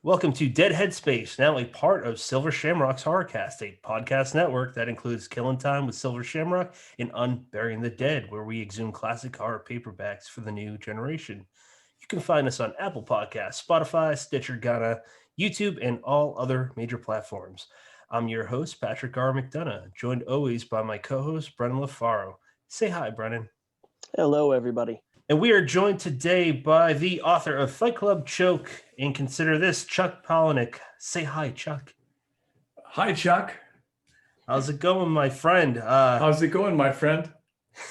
Welcome to Dead Headspace, now a part of Silver Shamrock's Horrorcast, a podcast network that includes Killing Time with Silver Shamrock and Unburying the Dead, where we exhume classic horror paperbacks for the new generation. You can find us on Apple Podcasts, Spotify, Stitcher, Ghana, YouTube, and all other major platforms. I'm your host, Patrick R. McDonough, joined always by my co-host, Brennan LaFaro. Say hi, Brennan. Hello, everybody. And we are joined today by the author of Fight Club Choke and Consider This, Chuck Palahniuk. Say hi, Chuck. Hi, Chuck. How's it going, my friend? How's it going, my friend?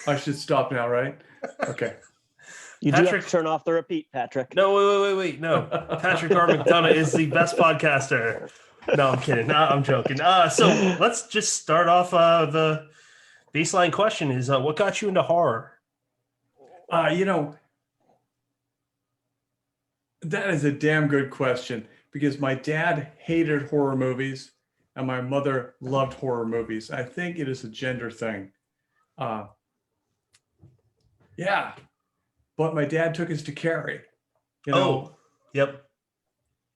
I should stop now, right? Okay. You do have to turn off the repeat, Patrick. No, wait. No. Patrick R. McDonough is the best podcaster. No, I'm kidding. No, I'm joking. So let's just start off. The baseline question is, what got you into horror? That is a damn good question because my dad hated horror movies and my mother loved horror movies. I think it is a gender thing. Yeah. But my dad took us to Carrie. Yep.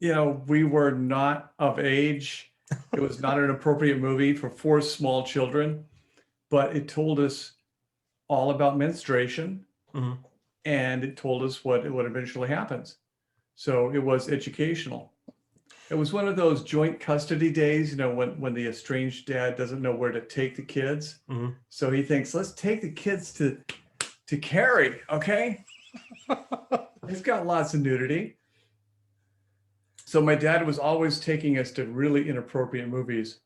We were not of age. It was not an appropriate movie for 4 small children, but it told us all about menstruation. Mm-hmm. And it told us what eventually happens. So it was educational. It was one of those joint custody days, when the estranged dad doesn't know where to take the kids. Mm-hmm. So he thinks, let's take the kids to Carrie, okay? He's got lots of nudity. So my dad was always taking us to really inappropriate movies.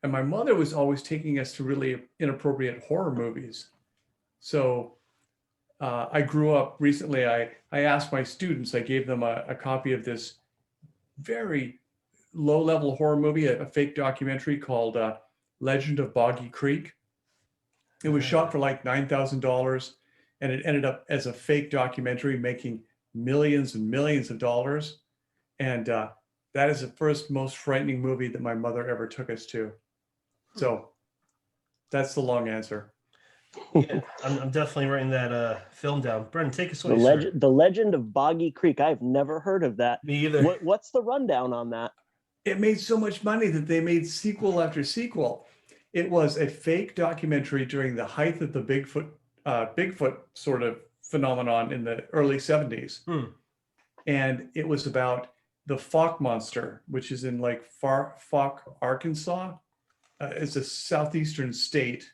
And my mother was always taking us to really inappropriate horror movies. So I grew up recently, I asked my students, I gave them a copy of this very low-level horror movie, a fake documentary called Legend of Boggy Creek. It was shot for like $9,000, and it ended up as a fake documentary making millions and millions of dollars. And that is the first most frightening movie that my mother ever took us to. So that's the long answer. Yeah, I'm definitely writing that film down. Brendan, take us away. The Legend of Boggy Creek. I've never heard of that. Me either. What's the rundown on that? It made so much money that they made sequel after sequel. It was a fake documentary during the height of the Bigfoot sort of phenomenon in the early 70s. And it was about the Fouke monster, which is in like Fouke, Arkansas. It's a southeastern state.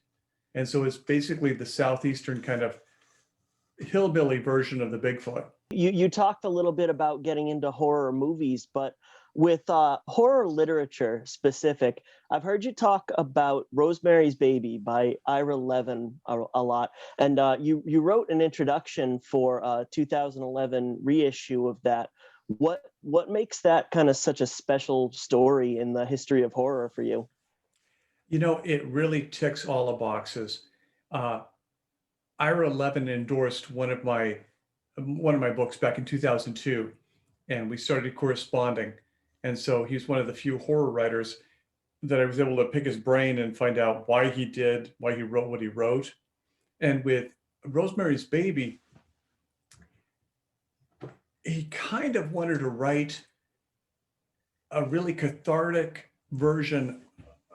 And so it's basically the southeastern kind of hillbilly version of the Bigfoot. You talked a little bit about getting into horror movies, but with horror literature specific, I've heard you talk about Rosemary's Baby by Ira Levin a lot. And you wrote an introduction for a 2011 reissue of that. What makes that kind of such a special story in the history of horror for you? It really ticks all the boxes. Ira Levin endorsed one of my books back in 2002, and we started corresponding. And so he's one of the few horror writers that I was able to pick his brain and find out why he wrote what he wrote. And with Rosemary's Baby, he kind of wanted to write a really cathartic version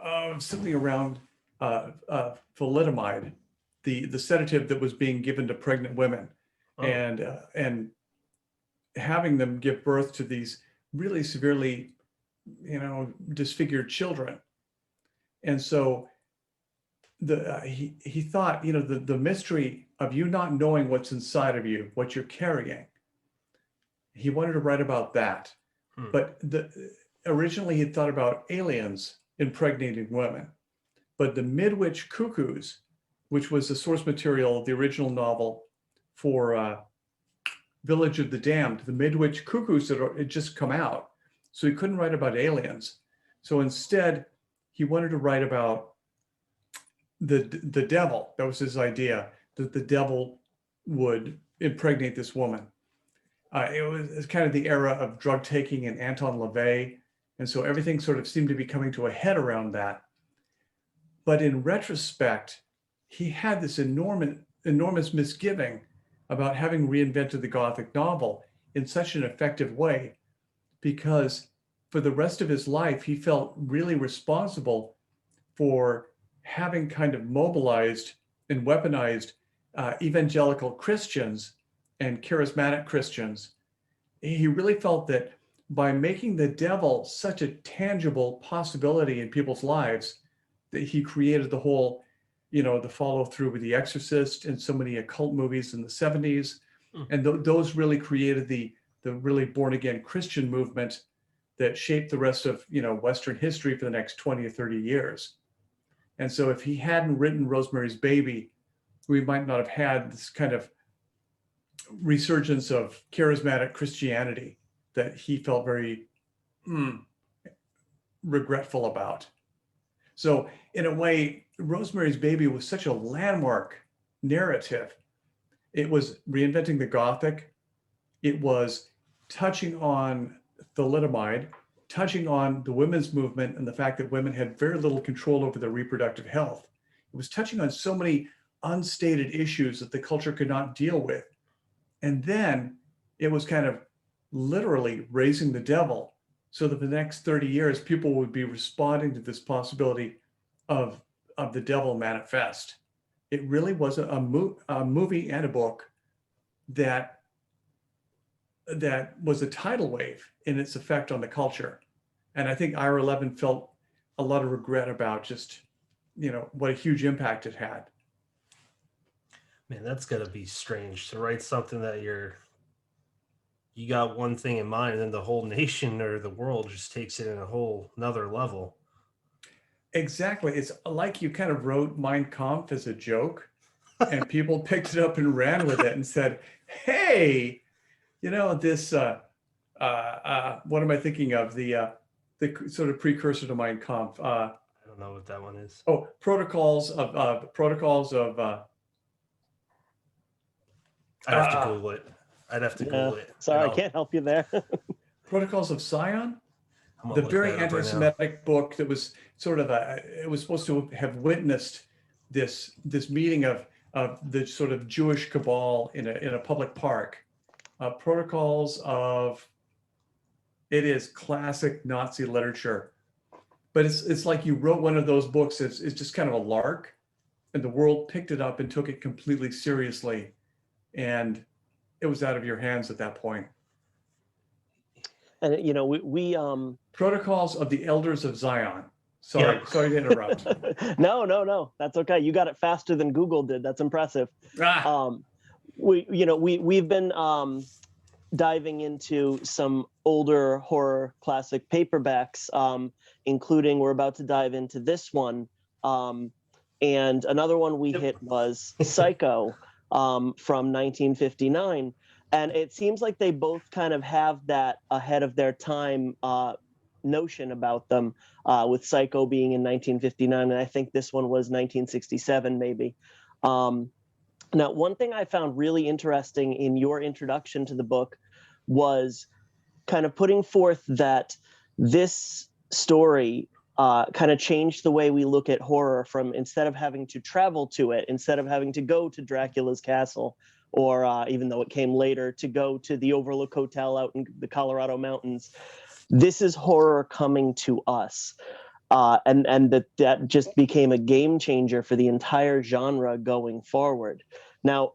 of something around thalidomide, the sedative that was being given to pregnant women, and having them give birth to these really severely, disfigured children. And so he thought, the mystery of you not knowing what's inside of you, what you're carrying, he wanted to write about that. But originally he thought about aliens impregnating women. But the Midwich Cuckoos, which was the source material of the original novel for Village of the Damned, the Midwich Cuckoos had just come out. So he couldn't write about aliens. So instead, he wanted to write about the devil. That was his idea, that the devil would impregnate this woman. It was kind of the era of drug taking and Anton LaVey. And so everything sort of seemed to be coming to a head around that. But in retrospect, he had this enormous misgiving about having reinvented the Gothic novel in such an effective way, because for the rest of his life, he felt really responsible for having kind of mobilized and weaponized evangelical Christians and charismatic Christians. He really felt that by making the devil such a tangible possibility in people's lives, that he created the whole, the follow through with The Exorcist and so many occult movies in the 70s. And those really created the really born again Christian movement that shaped the rest of, Western history for the next 20 or 30 years. And so if he hadn't written Rosemary's Baby, we might not have had this kind of resurgence of charismatic Christianity that he felt very regretful about. So in a way, Rosemary's Baby was such a landmark narrative. It was reinventing the Gothic. It was touching on thalidomide, touching on the women's movement and the fact that women had very little control over their reproductive health. It was touching on so many unstated issues that the culture could not deal with. And then it was kind of literally raising the devil so that for the next 30 years, people would be responding to this possibility of the devil manifest. It really was a movie and a book that was a tidal wave in its effect on the culture. And I think Ira Levin felt a lot of regret about just, what a huge impact it had. Man, that's gotta be strange to write something that you got one thing in mind, and then the whole nation or the world just takes it in a whole another level. Exactly. It's like you kind of wrote Mein Kampf as a joke, and people picked it up and ran with it and said, hey, this, what am I thinking of? The sort of precursor to Mein Kampf. I don't know what that one is. Oh, protocols of I'd have to Google it. Google it. Sorry, I can't help you there. Protocols of Zion, the very anti-Semitic book that was sort of it was supposed to have witnessed this meeting of the sort of Jewish cabal in a public park. Protocols of, it is classic Nazi literature, but it's like you wrote one of those books. It's just kind of a lark, and the world picked it up and took it completely seriously, and it was out of your hands at that point. And we Protocols of the Elders of Zion. Sorry to interrupt. No, that's okay. You got it faster than Google did. That's impressive. We've been diving into some older horror classic paperbacks, including we're about to dive into this one, and another one we hit was Psycho from 1959. And it seems like they both kind of have that ahead of their time notion about them, with Psycho being in 1959, and I think this one was 1967 maybe. Now, one thing I found really interesting in your introduction to the book was kind of putting forth that this story kind of changed the way we look at horror, from instead of having to travel to it, instead of having to go to Dracula's castle, or even though it came later, to go to the Overlook Hotel out in the Colorado mountains. This is horror coming to us. And that just became a game changer for the entire genre going forward. Now,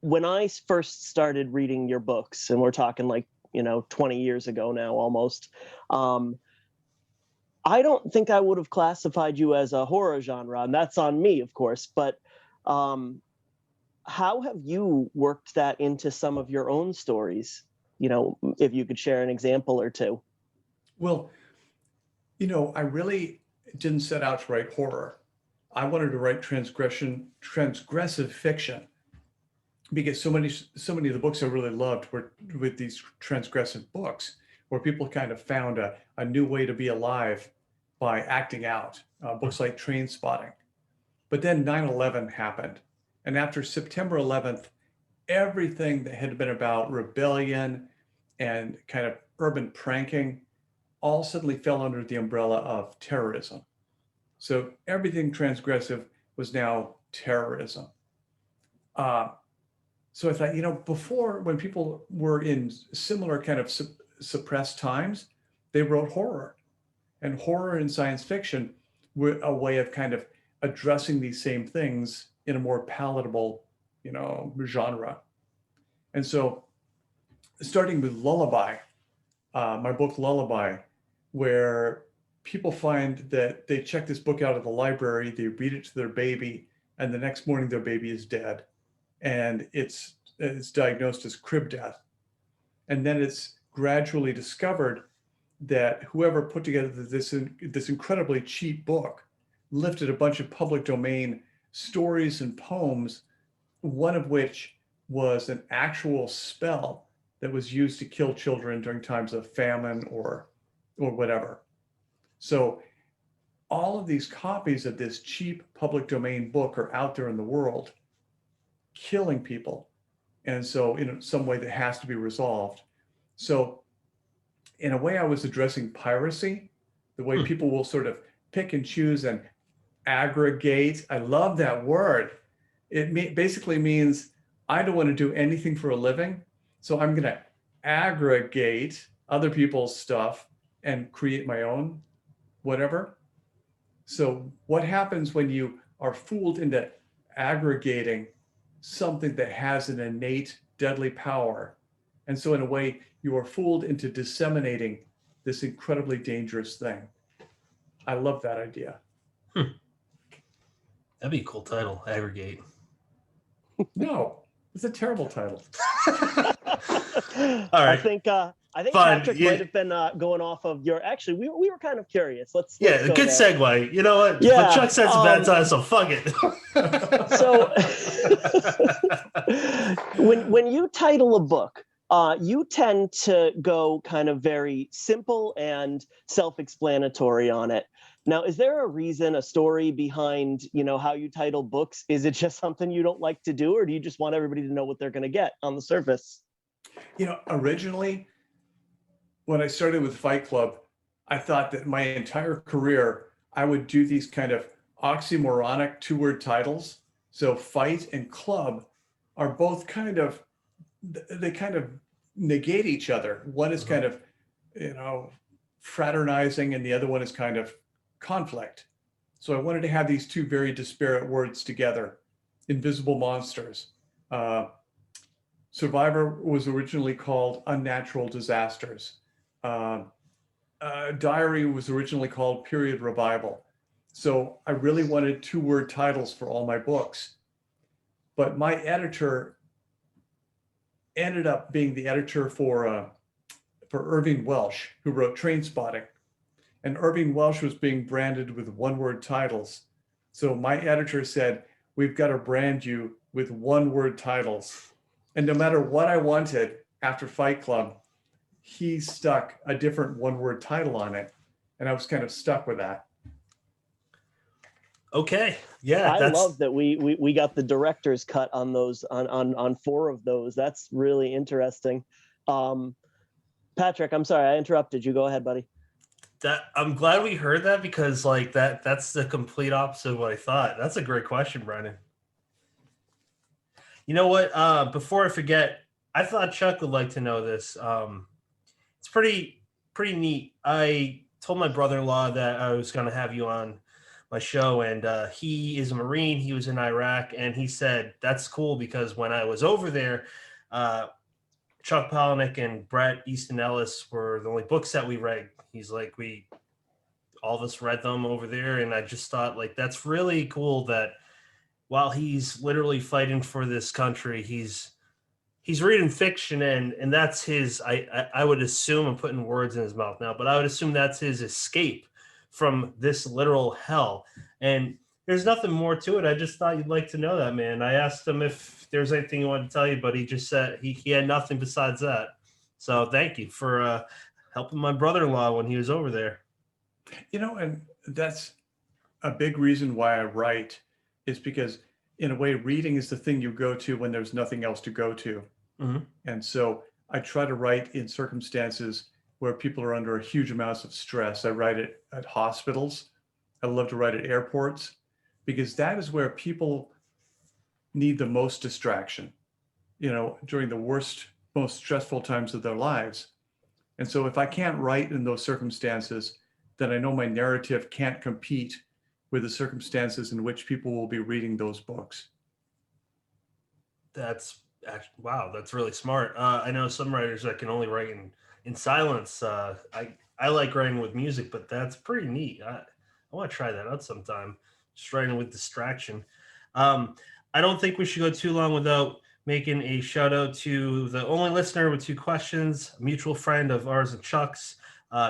when I first started reading your books, and we're talking 20 years ago now almost, I don't think I would have classified you as a horror genre, and that's on me, of course, but how have you worked that into some of your own stories? If you could share an example or two. Well, I really didn't set out to write horror. I wanted to write transgressive fiction, because so many of the books I really loved were with these transgressive books, where people kind of found a new way to be alive by acting out, books like Train Spotting. But then 9/11 happened. And after September 11th, everything that had been about rebellion and kind of urban pranking all suddenly fell under the umbrella of terrorism. So everything transgressive was now terrorism. So I thought, before, when people were in similar kind of suppressed times, they wrote horror. And horror and science fiction were a way of kind of addressing these same things in a more palatable, genre. And so starting with Lullaby, my book Lullaby, where people find that they check this book out of the library, they read it to their baby, and the next morning their baby is dead. And it's diagnosed as crib death. And then it's gradually discovered that whoever put together this incredibly cheap book lifted a bunch of public domain stories and poems, one of which was an actual spell that was used to kill children during times of famine or whatever. So all of these copies of this cheap public domain book are out there in the world, killing people. And so in some way that has to be resolved. So in a way, I was addressing piracy, the way people will sort of pick and choose and aggregate. I love that word. It basically means I don't want to do anything for a living. So I'm going to aggregate other people's stuff and create my own whatever. So what happens when you are fooled into aggregating something that has an innate deadly power? And so in a way, you are fooled into disseminating this incredibly dangerous thing. I love that idea. That'd be a cool title, Aggregate. No, it's a terrible title. All right. I think Fine, Patrick might have been going off of your. Actually, we were kind of curious. Let's good there. segue. You know what? Yeah, But Chuck said it's a bad time, so fuck it. So when you title a book, you tend to go kind of very simple and self-explanatory on it. Now, is there a reason, a story behind, how you title books? Is it just something you don't like to do, or do you just want everybody to know what they're going to get on the surface? Originally, when I started with Fight Club, I thought that my entire career, I would do these kind of oxymoronic two-word titles. So fight and club are both they kind of negate each other. One is kind of, fraternizing, and the other one is kind of conflict. So I wanted to have these two very disparate words together. Invisible Monsters. Survivor was originally called Unnatural Disasters. Diary was originally called Period Revival. So I really wanted two-word titles for all my books. But my editor ended up being the editor for Irving Welsh, who wrote Trainspotting. And Irving Welsh was being branded with one-word titles. So my editor said, we've got to brand you with one-word titles. And no matter what I wanted after Fight Club, he stuck a different one-word title on it. And I was kind of stuck with that. Okay. Yeah. I love that we got the director's cut on those on 4 of those. That's really interesting. Patrick, I'm sorry, I interrupted you. Go ahead, buddy. I'm glad we heard that, because that's the complete opposite of what I thought. That's a great question, Brennan. You know what? Before I forget, I thought Chuck would like to know this. It's pretty neat. I told my brother-in-law that I was going to have you on my show, and he is a Marine. He was in Iraq, and he said that's cool because when I was over there, Chuck Palahniuk and Bret Easton Ellis were the only books that we read. He's like, all of us read them over there, and I just thought, that's really cool that while he's literally fighting for this country, he's reading fiction, and that's his. I would assume, I'm putting words in his mouth now, but I would assume that's his escape from this literal hell. And there's nothing more to it. I just thought you'd like to know that, man. I asked him if there's anything he wanted to tell you, but he just said he had nothing besides that. So thank you for helping my brother-in-law when he was over there. And that's a big reason why I write, is because in a way, reading is the thing you go to when there's nothing else to go to. Mm-hmm. And so I try to write in circumstances where people are under huge amounts of stress. I write it at hospitals. I love to write at airports, because that is where people need the most distraction, during the worst, most stressful times of their lives. And so if I can't write in those circumstances, then I know my narrative can't compete with the circumstances in which people will be reading those books. That's wow. That's really smart. I know some writers that can only write in silence. I like writing with music, but that's pretty neat. I want to try that out sometime. Just writing with distraction. Um, I don't think we should go too long without making a shout out to the only listener with 2 questions, a mutual friend of ours and Chuck's.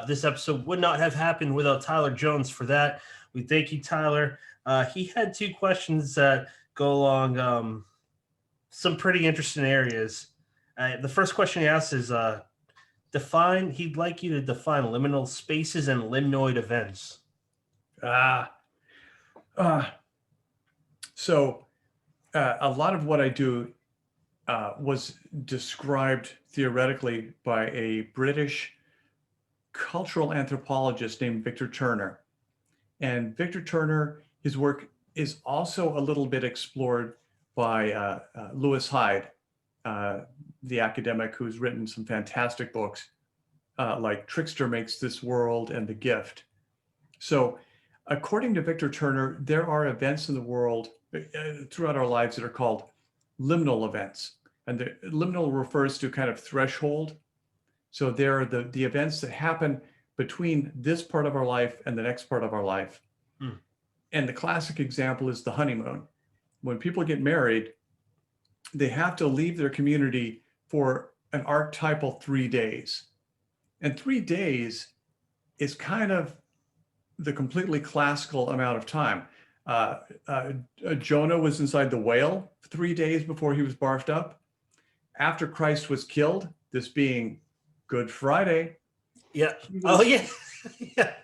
This episode would not have happened without Tyler Jones. For that, we thank you, Tyler. He had 2 questions that go along some pretty interesting areas. The first question he asks is he'd like you to define liminal spaces and limnoid events. So a lot of what I do was described theoretically by a British cultural anthropologist named Victor Turner. And Victor Turner, his work is also a little bit explored by Lewis Hyde, the academic who's written some fantastic books like Trickster Makes This World and The Gift. So according to Victor Turner, there are events in the world throughout our lives that are called liminal events. And the liminal refers to kind of threshold. So there are the events that happen between this part of our life and the next part of our life. And the classic example is the honeymoon. When people get married, they have to leave their community for an archetypal 3 days. And 3 days is kind of the completely classical amount of time. Jonah was inside the whale for 3 days before he was barfed up. After Christ was killed, this being Good Friday. Yeah. Yeah.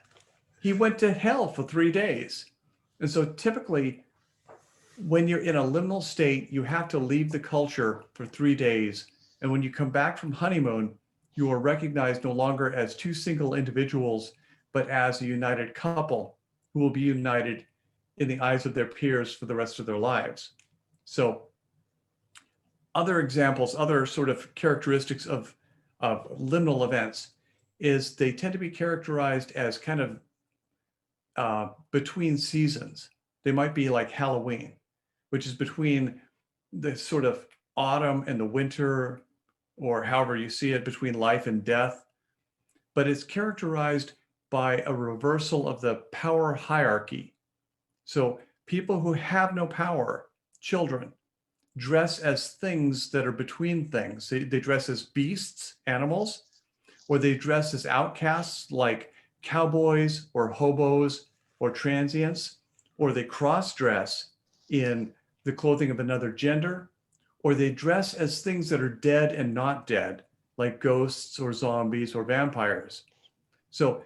He went to hell for 3 days. And so typically, when you're in a liminal state, you have to leave the culture for 3 days. And when you come back from honeymoon, you are recognized no longer as 2 single individuals, but as a united couple who will be united in the eyes of their peers for the rest of their lives. So other examples, other sort of characteristics of liminal events is they tend to be characterized as kind of between seasons. They might be like Halloween, which is between the sort of autumn and the winter, or however you see it, between life and death. But it's characterized by a reversal of the power hierarchy. So people who have no power, children, dress as things that are between things. They dress as beasts, animals, or they dress as outcasts like cowboys or hobos or transients, or they cross-dress in the clothing of another gender, or they dress as things that are dead and not dead, like ghosts or zombies or vampires. So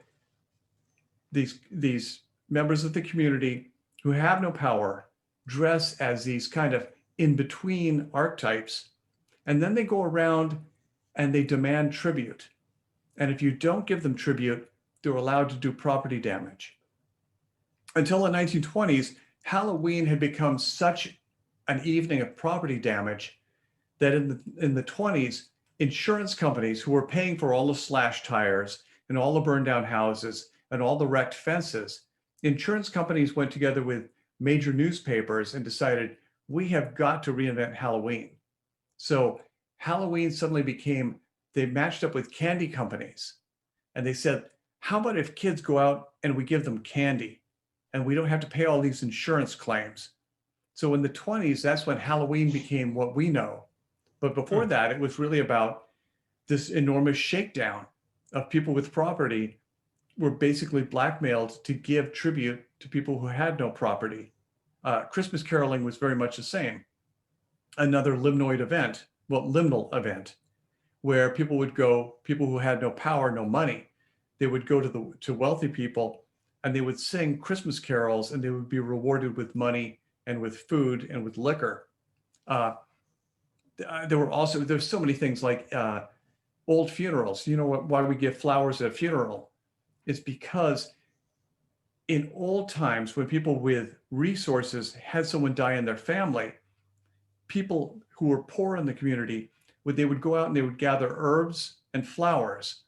these members of the community who have no power dress as these kind of in-between archetypes, and then they go around and they demand tribute. And if you don't give them tribute, they're allowed to do property damage. Until the 1920s, Halloween had become such an evening of property damage that in the 20s, insurance companies who were paying for all the slash tires and all the burned down houses and all the wrecked fences, insurance companies went together with major newspapers and decided, we have got to reinvent Halloween. So Halloween suddenly became, they matched up with candy companies and they said, how about if kids go out and we give them candy and we don't have to pay all these insurance claims? So in the 20s, that's when Halloween became what we know. But before that, it was really about this enormous shakedown of people with property were basically blackmailed to give tribute to people who had no property. Christmas caroling was very much the same. Another limnoid event, well, liminal event, where people would go, people who had no power, no money, they would go to wealthy people and they would sing Christmas carols and they would be rewarded with money and with food and with liquor. There's so many things like old funerals. You know why we give flowers at a funeral? It's because in old times, when people with resources had someone die in their family, people who were poor in the community, they would go out and they would gather herbs and flowers,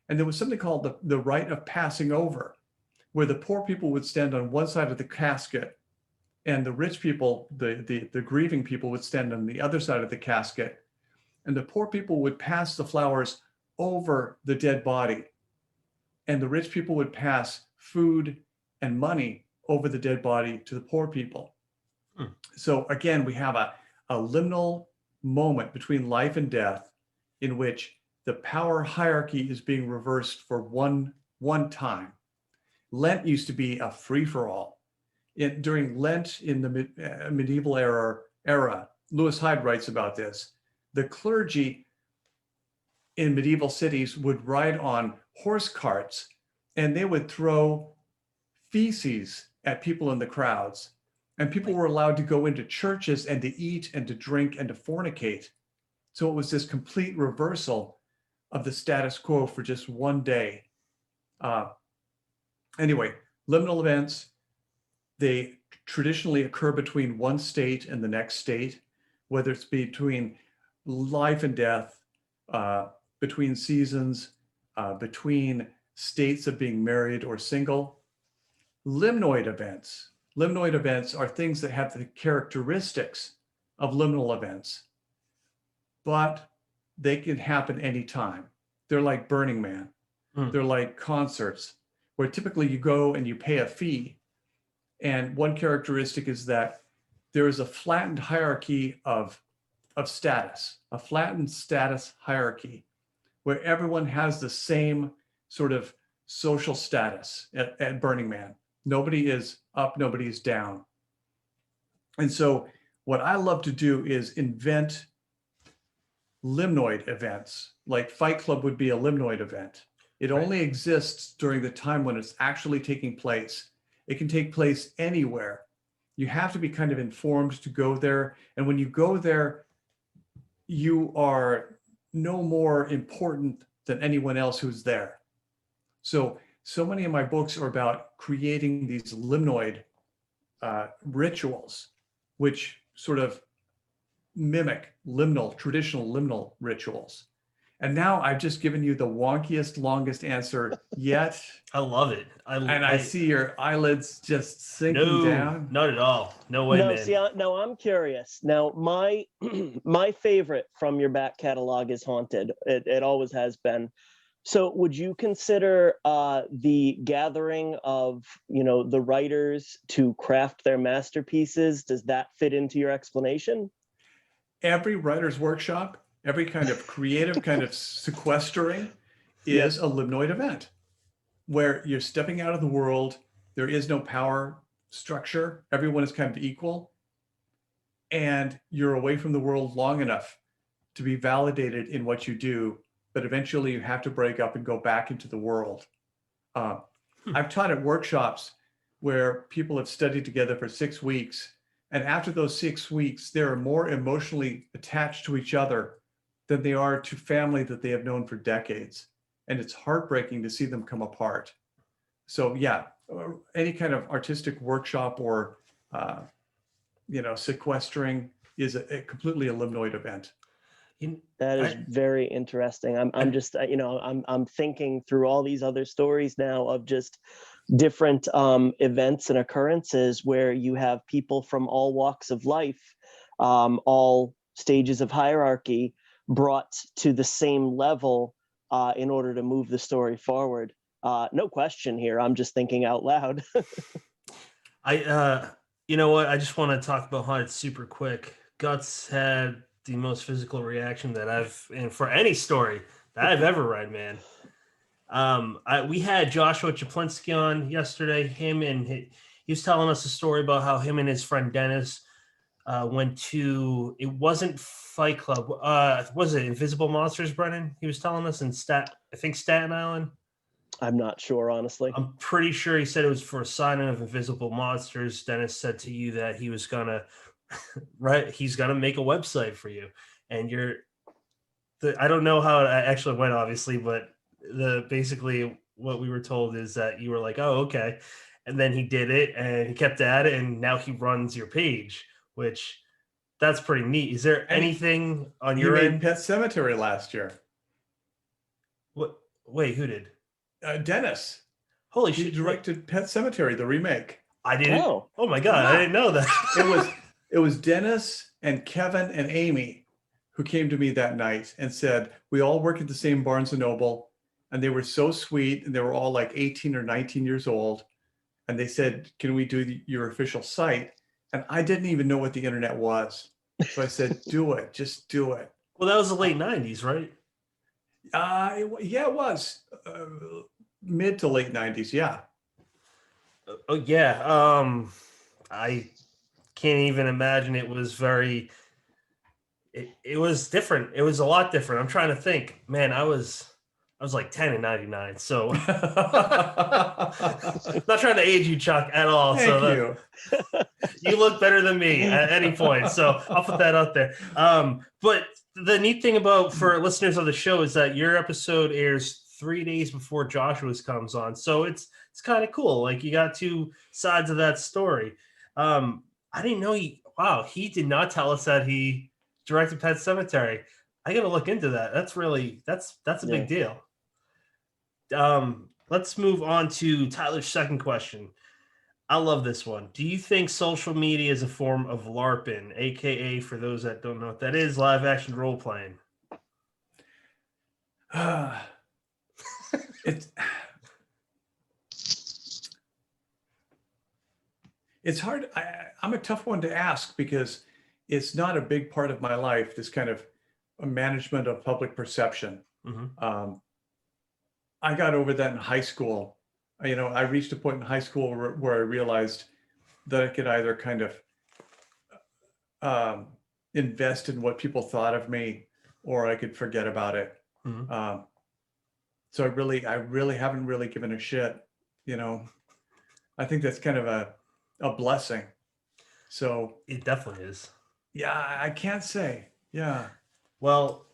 And there was something called the rite of passing over, where the poor people would stand on one side of the casket and the rich people, the grieving people, would stand on the other side of the casket. And the poor people would pass the flowers over the dead body. And the rich people would pass food and money over the dead body to the poor people. So again, we have a liminal moment between life and death in which the power hierarchy is being reversed for one time. Lent used to be a free-for-all. During Lent in the medieval era, Lewis Hyde writes about this. The clergy in medieval cities would ride on horse carts, and they would throw feces at people in the crowds. And people were allowed to go into churches and to eat and to drink and to fornicate. So it was this complete reversal of the status quo for just one day. Anyway, liminal events, they traditionally occur between one state and the next state, whether it's between life and death, between seasons, between states of being married or single. Limnoid events are things that have the characteristics of liminal events, but they can happen anytime. They're like Burning Man. They're like concerts, where typically you go and you pay a fee. And one characteristic is that there is a flattened hierarchy of status, a flattened status hierarchy, where everyone has the same sort of social status at Burning Man. Nobody is up, nobody is down. And so what I love to do is invent limnoid events, like Fight Club would be a limnoid event. It only exists during the time when it's actually taking place. It can take place anywhere. You have to be kind of informed to go there. And when you go there, you are no more important than anyone else who's there. So many of my books are about creating these limnoid rituals, which sort of mimic traditional liminal rituals. And now I've just given you the wonkiest, longest answer yet. I love it. I see your eyelids just sinking down. Not at all. No way, man. See, now I'm curious. Now, my my favorite from your back catalog is Haunted. It always has been. So would you consider the gathering of, the writers to craft their masterpieces? Does that fit into your explanation? Every writer's workshop, every kind of creative kind of sequestering is a limnoid event where you're stepping out of the world. There is no power structure. Everyone is kind of equal. And you're away from the world long enough to be validated in what you do. But eventually you have to break up and go back into the world. I've taught at workshops where people have studied together for 6 weeks. And after those 6 weeks, they're more emotionally attached to each other than they are to family that they have known for decades. And it's heartbreaking to see them come apart. So yeah, any kind of artistic workshop or, sequestering is completely a limnoid event. That is very interesting. I'm just, I'm thinking through all these other stories now of just different events and occurrences where you have people from all walks of life, all stages of hierarchy brought to the same level in order to move the story forward. No question here. I'm just thinking out loud. You know what? I just want to talk about Haunted super quick. Guts had the most physical reaction and for any story that I've ever read, man. We had Joshua Chaplinsky on yesterday. He was telling us a story about how him and his friend Dennis went to, it wasn't Fight Club. Was it Invisible Monsters, Brennan? He was telling us in Staten Island. I'm not sure, honestly. I'm pretty sure he said it was for a signing of Invisible Monsters. Dennis said to you that he was gonna he's gonna make a website for you, and I don't know how it actually went, obviously, but basically what we were told is that you were like, oh, okay, and then he did it and he kept at it, and now he runs your page, which that's pretty neat. Is there anything on your end? Pet Cemetery last year. Wait, who did? Dennis. Holy He shit! directed Pet Sematary, the remake. I didn't. Oh. Oh my god, I didn't know that. It was Dennis and Kevin and Amy who came to me that night and said, we all work at the same Barnes and Noble, and they were so sweet, and they were all like 18 or 19 years old. And they said, can we do your official site? And I didn't even know what the internet was. So I said, do it, just do it. Well, that was the late 90s, right? Yeah, it was mid to late 90s. Yeah. Oh yeah. I can't even imagine. It was very. It was different. It was a lot different. I'm trying to think. Man, I was like 10 in 99. So not trying to age you, Chuck, at all. Thank you. You look better than me at any point. So I'll put that out there. But the neat thing about for listeners of the show is that your episode airs 3 days before Joshua's comes on. So it's kind of cool. Like you got two sides of that story. I didn't know he did not tell us that he directed Pet Sematary. I got to look into that. That's a big deal. Let's move on to Tyler's second question. I love this one. Do you think social media is a form of LARPing, aka, for those that don't know what that is, live action role playing? It's hard. I'm a tough one to ask because it's not a big part of my life, this kind of management of public perception. Mm-hmm. I got over that in high school. I reached a point in high school where I realized that I could either kind of invest in what people thought of me, or I could forget about it. Mm-hmm. So I really haven't really given a shit. I think that's kind of a blessing. So it definitely is. Yeah, I can't say. Yeah. Well,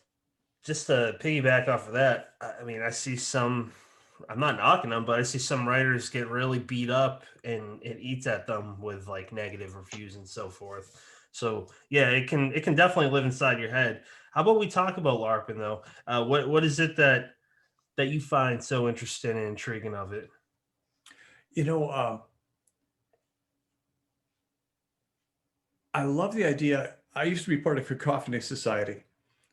just to piggyback off of that, I mean, I see some. I'm not knocking them, but I see some writers get really beat up and it eats at them with like negative reviews and so forth. So yeah, it can definitely live inside your head. How about we talk about LARPing though? What is it that you find so interesting and intriguing of it? I love the idea. I used to be part of Cacophony Society,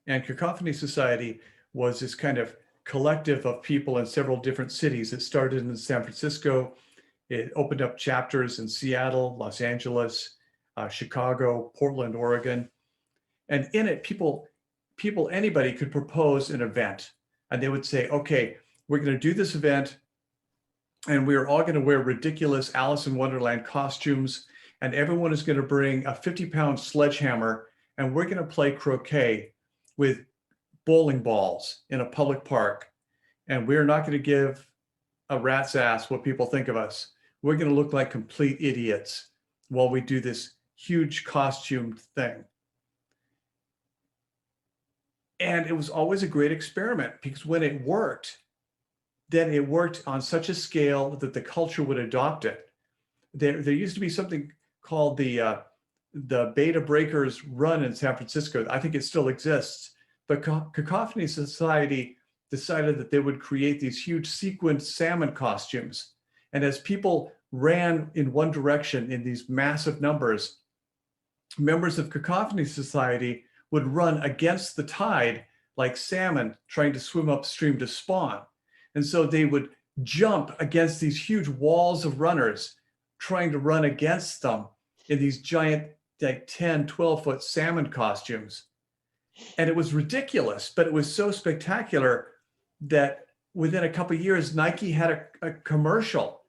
and Cacophony Society was this kind of collective of people in several different cities. It started in San Francisco. It opened up chapters in Seattle, Los Angeles, Chicago, Portland, Oregon. And in it, anybody could propose an event. And they would say, okay, we're going to do this event, and we're all going to wear ridiculous Alice in Wonderland costumes, and everyone is going to bring a 50-pound sledgehammer, and we're going to play croquet with bowling balls in a public park. And we're not going to give a rat's ass what people think of us. We're going to look like complete idiots while we do this huge costume thing. And it was always a great experiment because when it worked, then it worked on such a scale that the culture would adopt it. There used to be something called the Beta Breakers Run in San Francisco. I think it still exists. But Cacophony Society decided that they would create these huge sequined salmon costumes. And as people ran in one direction in these massive numbers, members of Cacophony Society would run against the tide like salmon trying to swim upstream to spawn. And so they would jump against these huge walls of runners trying to run against them in these giant, like 10, 12-foot salmon costumes. And it was ridiculous, but it was so spectacular that within a couple of years, Nike had a commercial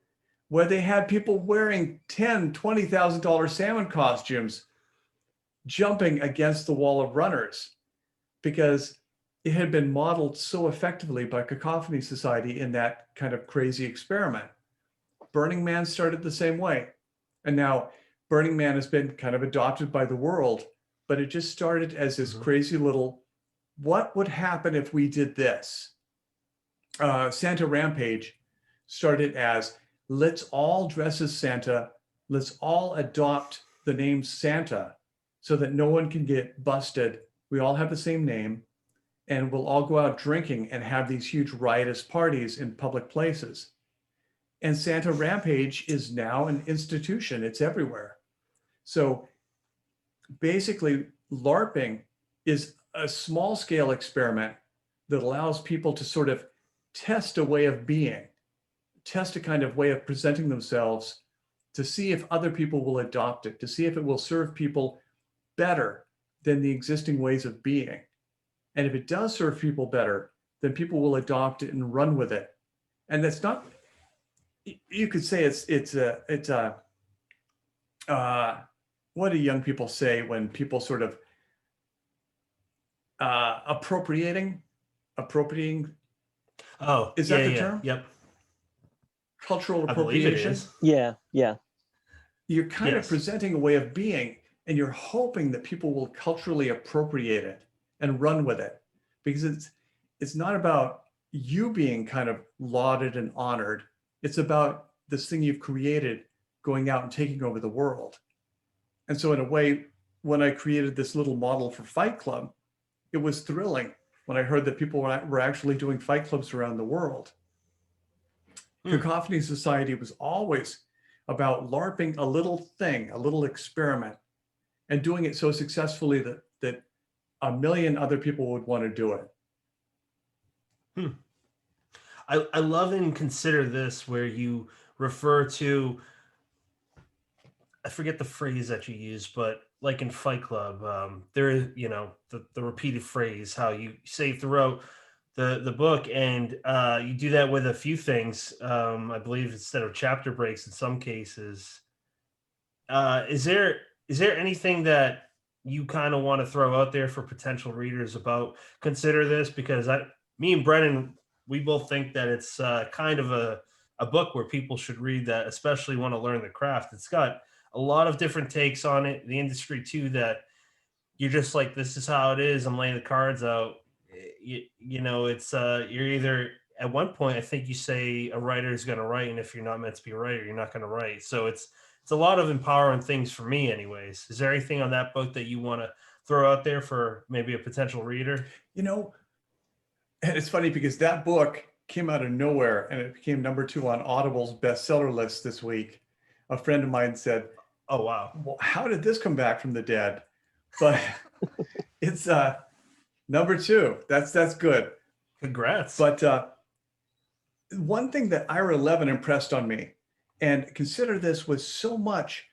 where they had people wearing $10,000, $20,000 salmon costumes jumping against the wall of runners because it had been modeled so effectively by Cacophony Society in that kind of crazy experiment. Burning Man started the same way. And now Burning Man has been kind of adopted by the world, but it just started as this crazy little, what would happen if we did this? Santa Rampage started as, let's all dress as Santa. Let's all adopt the name Santa so that no one can get busted. We all have the same name. and we'll all go out drinking and have these huge riotous parties in public places. And Santa Rampage is now an institution. It's everywhere. So basically, LARPing is a small scale experiment that allows people to sort of test a way of being, test a kind of way of presenting themselves to see if other people will adopt it, to see if it will serve people better than the existing ways of being. And if it does serve people better, then people will adopt it and run with it. And that's not, you could say what do young people say when people sort of appropriating? Oh, Is that the term? Yep. Cultural I believe it appropriation. is. Yeah. You're kind of Yes. presenting a way of being, and you're hoping that people will culturally appropriate it and run with it, because it's not about you being kind of lauded and honored. It's about this thing you've created going out and taking over the world. And so in a way, when I created this little model for Fight Club, it was thrilling when I heard that people were actually doing fight clubs around the world. Cacophony Society was always about LARPing a little thing, a little experiment, and doing it so successfully that a million other people would want to do it. I love and consider this where you refer to, I forget the phrase that you use, but like in Fight Club, there is, the repeated phrase, how you say throughout the book, and you do that with a few things. I believe instead of chapter breaks in some cases. Is there anything that you kind of want to throw out there for potential readers about consider this? Because me and Brennan, we both think that it's kind of a book where people should read that, especially want to learn the craft. It's got a lot of different takes on it, the industry too, that you're just like, this is how it is. I'm laying the cards out. It's you're either, at one point, I think you say a writer is going to write, and if you're not meant to be a writer, you're not going to write. So it's a lot of empowering things for me anyways. Is there anything on that book that you want to throw out there for maybe a potential reader? And it's funny because that book came out of nowhere and it became #2 on Audible's bestseller list this week. A friend of mine said, "Oh wow, well, how did this come back from the dead?" But it's #2. That's good. Congrats. But one thing that Ira Levin impressed on me, and consider this, was so much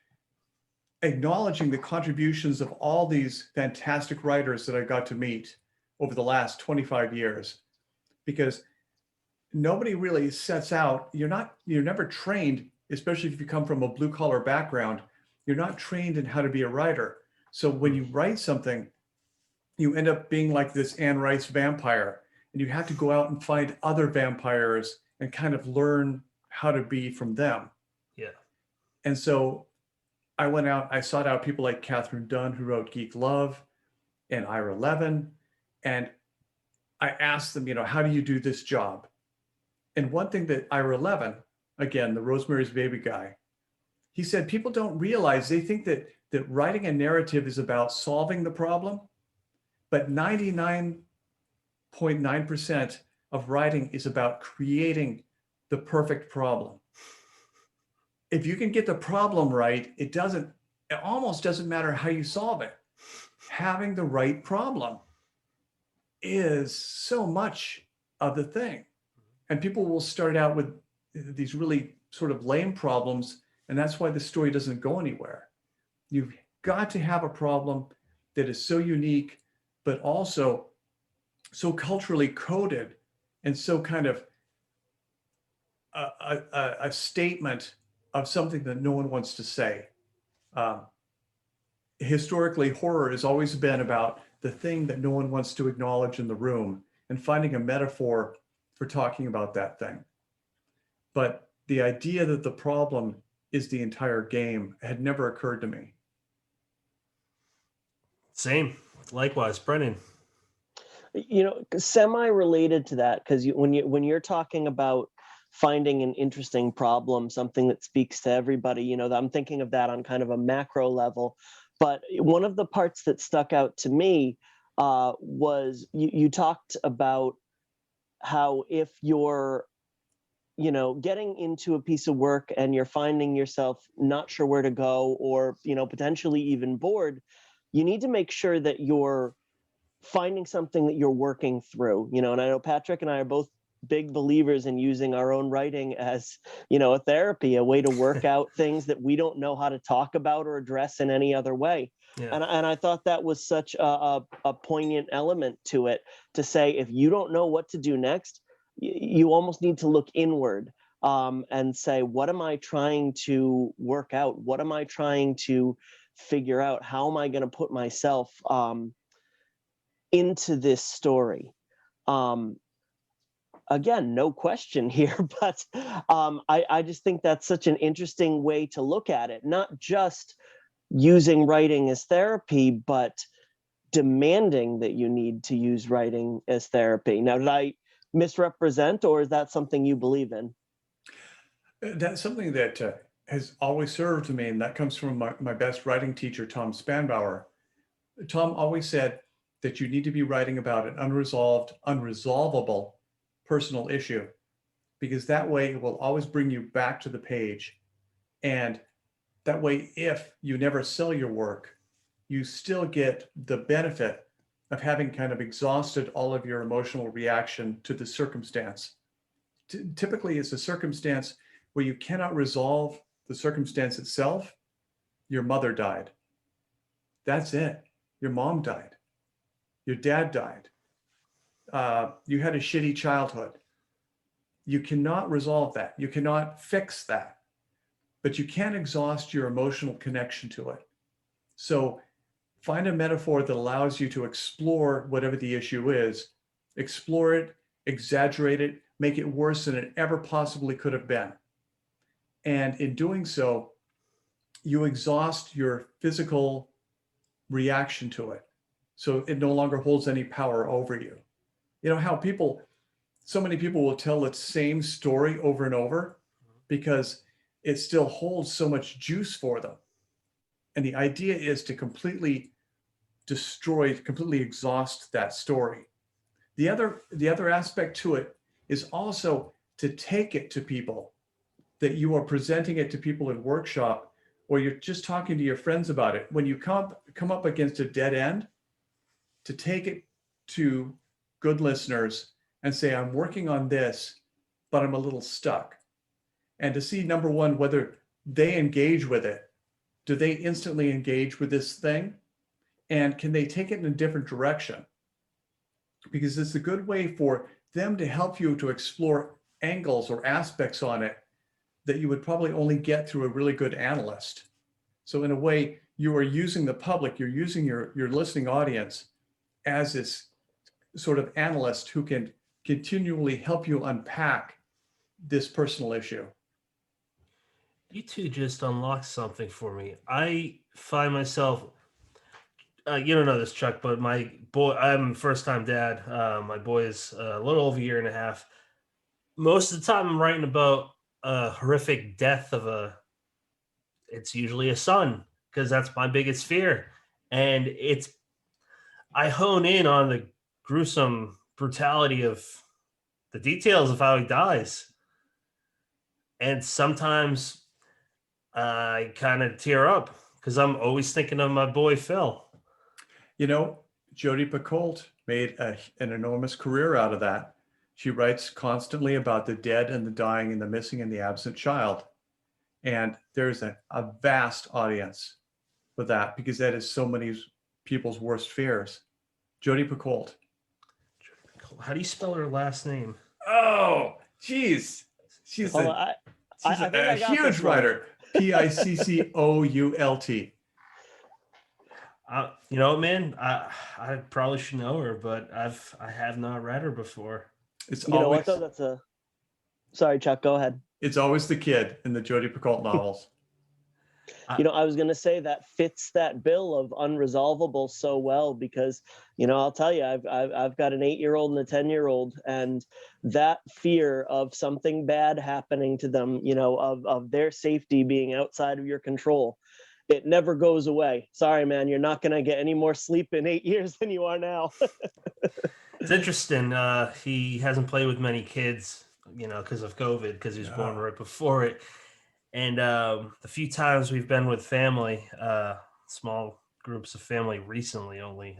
acknowledging the contributions of all these fantastic writers that I got to meet over the last 25 years, because nobody really sets out, you're never trained, especially if you come from a blue collar background, you're not trained in how to be a writer. So when you write something, you end up being like this Anne Rice vampire, and you have to go out and find other vampires and kind of learn how to be from them. Yeah. And so I went out, I sought out people like Catherine Dunn, who wrote Geek Love, and Ira Levin. And I asked them, how do you do this job? And one thing that Ira Levin, again, the Rosemary's Baby guy, he said, people don't realize, they think that writing a narrative is about solving the problem, but 99.9% of writing is about creating the perfect problem. If you can get the problem right, it almost doesn't matter how you solve it. Having the right problem is so much of the thing. And people will start out with these really sort of lame problems, and that's why the story doesn't go anywhere. You've got to have a problem that is so unique, but also so culturally coded and so kind of a statement of something that no one wants to say. Historically, horror has always been about the thing that no one wants to acknowledge in the room and finding a metaphor for talking about that thing. But the idea that the problem is the entire game had never occurred to me. Same. Likewise, Brennan. Semi-related to that, because when you're talking about finding an interesting problem, something that speaks to everybody, I'm thinking of that on kind of a macro level. But one of the parts that stuck out to me was you talked about how if you're getting into a piece of work and you're finding yourself not sure where to go, or potentially even bored, you need to make sure that you're finding something that you're working through. And I know Patrick and I are both big believers in using our own writing as a therapy, a way to work out things that we don't know how to talk about or address in any other way. Yeah. And I thought that was such a poignant element to it, to say, if you don't know what to do next, you almost need to look inward, and say, what am I trying to work out? What am I trying to figure out? How am I going to put myself into this story? Again, no question here, but I just think that's such an interesting way to look at it. Not just using writing as therapy, but demanding that you need to use writing as therapy. Now, did I misrepresent, or is that something you believe in? That's something that has always served me, and that comes from my best writing teacher, Tom Spanbauer. Tom always said that you need to be writing about an unresolvable personal issue, because that way it will always bring you back to the page. And that way, if you never sell your work, you still get the benefit of having kind of exhausted all of your emotional reaction to the circumstance. Typically, it's a circumstance where you cannot resolve the circumstance itself. Your mother died. That's it. Your mom died. Your dad died. You had a shitty childhood. You cannot resolve that. You cannot fix that. But you can exhaust your emotional connection to it. So find a metaphor that allows you to explore whatever the issue is, explore it, exaggerate it, make it worse than it ever possibly could have been. And in doing so, you exhaust your physical reaction to it. So it no longer holds any power over you. You know how so many people will tell the same story over and over because it still holds so much juice for them. And the idea is to completely destroy, completely exhaust that story. The other aspect to it is also to take it to people, that you are presenting it to people in workshop, or you're just talking to your friends about it. When you come up against a dead end, to take it to good listeners and say, I'm working on this, but I'm a little stuck. And to see, number one, whether they engage with it. Do they instantly engage with this thing? And can they take it in a different direction? Because it's a good way for them to help you to explore angles or aspects on it that you would probably only get through a really good analyst. So in a way, you are using the public, you're using your listening audience as this sort of analyst who can continually help you unpack this personal issue. You two just unlocked something for me. I find myself, you don't know this, Chuck, but my boy, I'm a first-time dad. My boy is a little over a year and a half. Most of the time I'm writing about a horrific death of it's usually a son, because that's my biggest fear. And I hone in on the gruesome brutality of the details of how he dies. And sometimes I kind of tear up because I'm always thinking of my boy Phil. You know, Jodi Picoult made an enormous career out of that. She writes constantly about the dead and the dying and the missing and the absent child. And there's a vast audience for that, because that is so many people's worst fears. Jodi Picoult. How do you spell her last name? Oh, geez. She's a huge writer. Piccoult. You know, man, I probably should know her, but I have not read her before. It's you always, know what, though? Sorry, Chuck, go ahead. It's always the kid in the Jodi Picoult novels. I was going to say that fits that bill of unresolvable so well, because, I'll tell you, I've got an 8-year-old and a 10-year-old, and that fear of something bad happening to them, of their safety being outside of your control, it never goes away. Sorry, man, you're not going to get any more sleep in 8 years than you are now. It's interesting. He hasn't played with many kids, because of COVID, because he was born right before it. And the few times we've been with family, small groups of family recently only,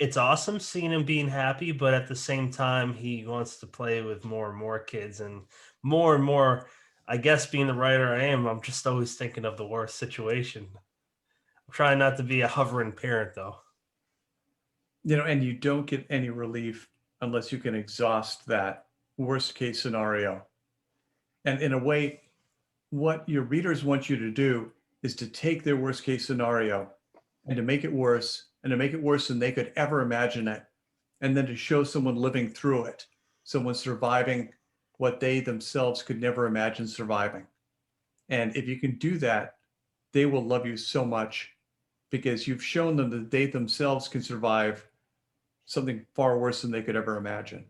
it's awesome seeing him being happy, but at the same time, he wants to play with more and more kids and more. I guess being the writer I am, I'm just always thinking of the worst situation. I'm trying not to be a hovering parent, though. And you don't get any relief unless you can exhaust that worst case scenario. And in a way, what your readers want you to do is to take their worst case scenario and to make it worse, and to make it worse than they could ever imagine it. And then to show someone living through it, someone surviving what they themselves could never imagine surviving. And if you can do that, they will love you so much, because you've shown them that they themselves can survive something far worse than they could ever imagine.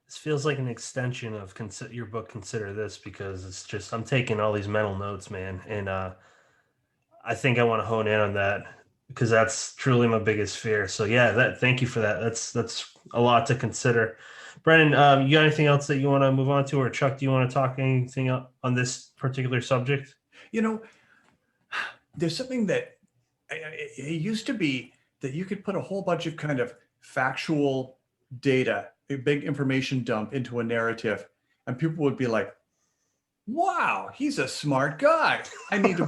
This feels like an extension of your book, Consider This, because it's just, I'm taking all these mental notes, man. And I think I want to hone in on that, because that's truly my biggest fear. So yeah, thank you for that. That's a lot to consider. Brennan, you got anything else that you want to move on to, or Chuck, do you want to talk anything on this particular subject? There's something that it used to be that you could put a whole bunch of kind of factual data, a big information dump into a narrative, and people would be like, wow, he's a smart guy. I need to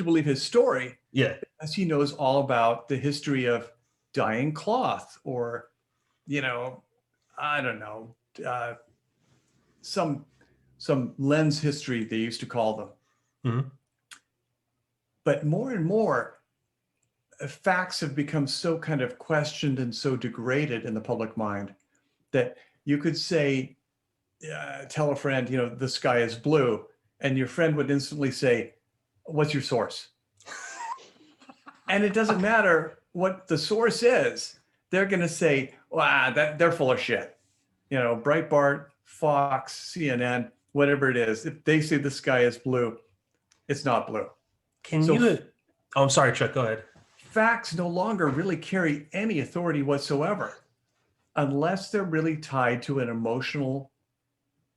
believe his story. Yeah. As he knows all about the history of dyeing cloth, or, I don't know, some lens history, they used to call them. Mm-hmm. But more and more, facts have become so kind of questioned and so degraded in the public mind that you could say, tell a friend, the sky is blue, and your friend would instantly say, what's your source? And it doesn't matter what the source is. They're going to say, wow, they're full of shit. Breitbart, Fox, CNN, whatever it is. If they say the sky is blue, it's not blue. I'm sorry, Chuck, go ahead. Facts no longer really carry any authority whatsoever, unless they're really tied to an emotional,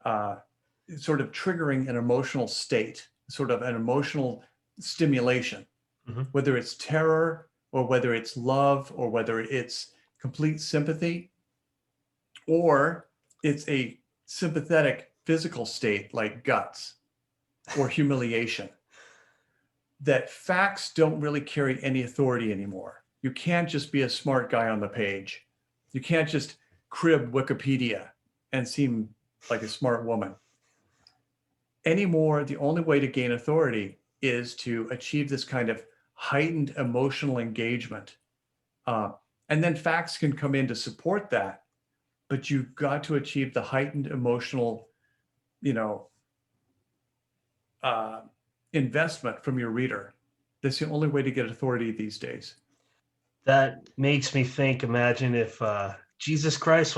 sort of triggering an emotional state, sort of an emotional stimulation, whether it's terror, or whether it's love, or whether it's complete sympathy, or it's a sympathetic physical state like guts or humiliation. That facts don't really carry any authority anymore. You can't just be a smart guy on the page. You can't just crib Wikipedia and seem like a smart woman. Anymore, the only way to gain authority is to achieve this kind of heightened emotional engagement. And then facts can come in to support that, but you've got to achieve the heightened emotional, investment from your reader. That's the only way to get authority these days. That makes me think, imagine if Jesus Christ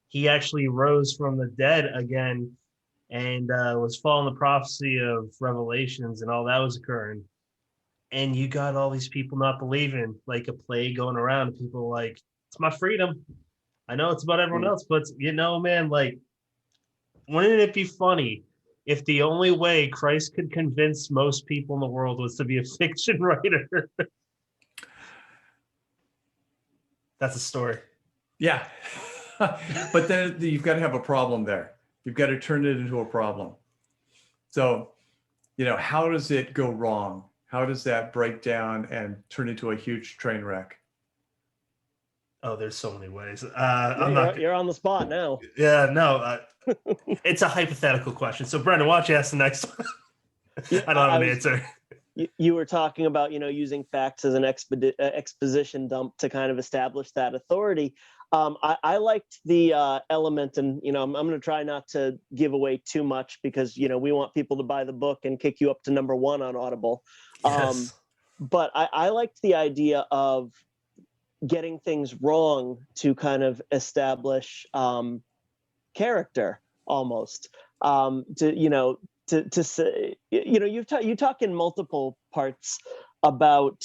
he actually rose from the dead again, and was following the prophecy of Revelations and all that was occurring. And you got all these people not believing, like a plague going around, and people like, it's my freedom. I know it's about everyone else, but man, like, wouldn't it be funny if the only way Christ could convince most people in the world was to be a fiction writer? That's a story. Yeah. But then you've got to have a problem there. You've got to turn it into a problem. So, how does it go wrong? How does that break down and turn into a huge train wreck? Oh, there's so many ways. You're on the spot now. Yeah, no. It's a hypothetical question. So, Brendan, why don't you ask the next one? I don't have an answer. You were talking about, using facts as an exposition dump to kind of establish that authority. I liked the element, and, I'm going to try not to give away too much because, we want people to buy the book and kick you up to #1 on Audible. Yes. But I liked the idea of getting things wrong to kind of establish character almost. to say, you talk in multiple parts about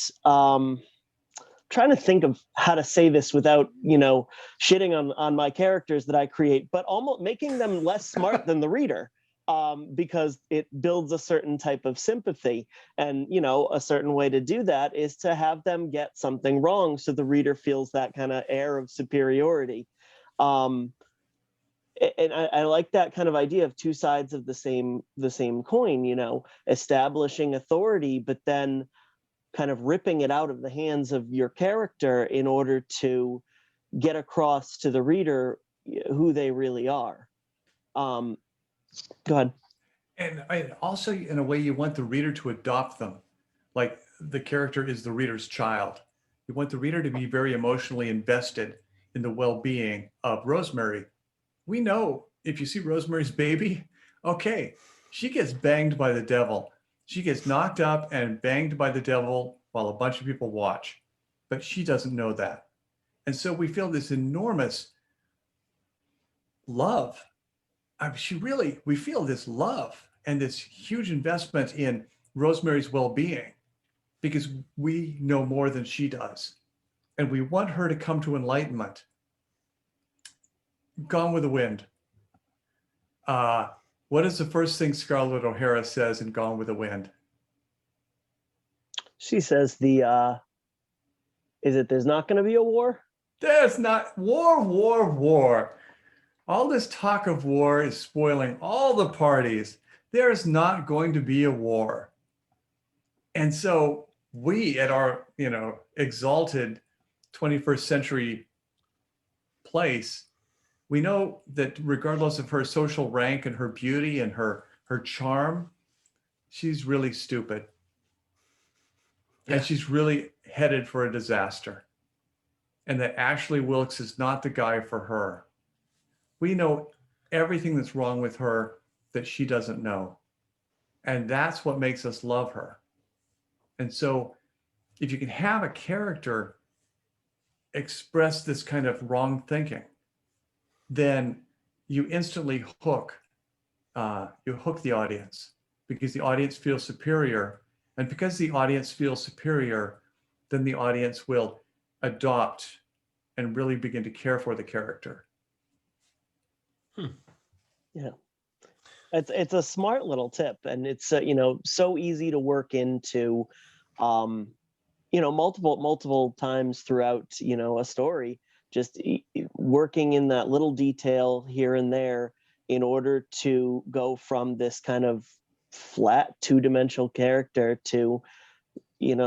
trying to think of how to say this without shitting on my characters that I create, but almost making them less smart than the reader, because it builds a certain type of sympathy. And a certain way to do that is to have them get something wrong so the reader feels that kind of air of superiority. um, and I like that kind of idea of two sides of the same coin, establishing authority, but then kind of ripping it out of the hands of your character in order to get across to the reader who they really are. Go ahead. And also, in a way, you want the reader to adopt them. Like the character is the reader's child. You want the reader to be very emotionally invested in the well-being of Rosemary. We know if you see Rosemary's Baby, okay, she gets banged by the devil. She gets knocked up and banged by the devil while a bunch of people watch, but she doesn't know that. And so we feel this enormous love. We feel this love and this huge investment in Rosemary's well-being because we know more than she does. And we want her to come to enlightenment. Gone with the Wind. What is the first thing Scarlett O'Hara says in Gone with the Wind? She says there's not going to be a war? There's not war. All this talk of war is spoiling all the parties. There's not going to be a war. And so we at our, exalted 21st century place, we know that regardless of her social rank and her beauty and her charm, she's really stupid. Yeah. And she's really headed for a disaster. And that Ashley Wilkes is not the guy for her. We know everything that's wrong with her that she doesn't know. And that's what makes us love her. And so if you can have a character express this kind of wrong thinking, then you instantly hook the audience because the audience feels superior. And because the audience feels superior, then the audience will adopt and really begin to care for the character. Yeah. It's a smart little tip, and it's so easy to work into multiple times throughout a story, just working in that little detail here and there in order to go from this kind of flat two-dimensional character to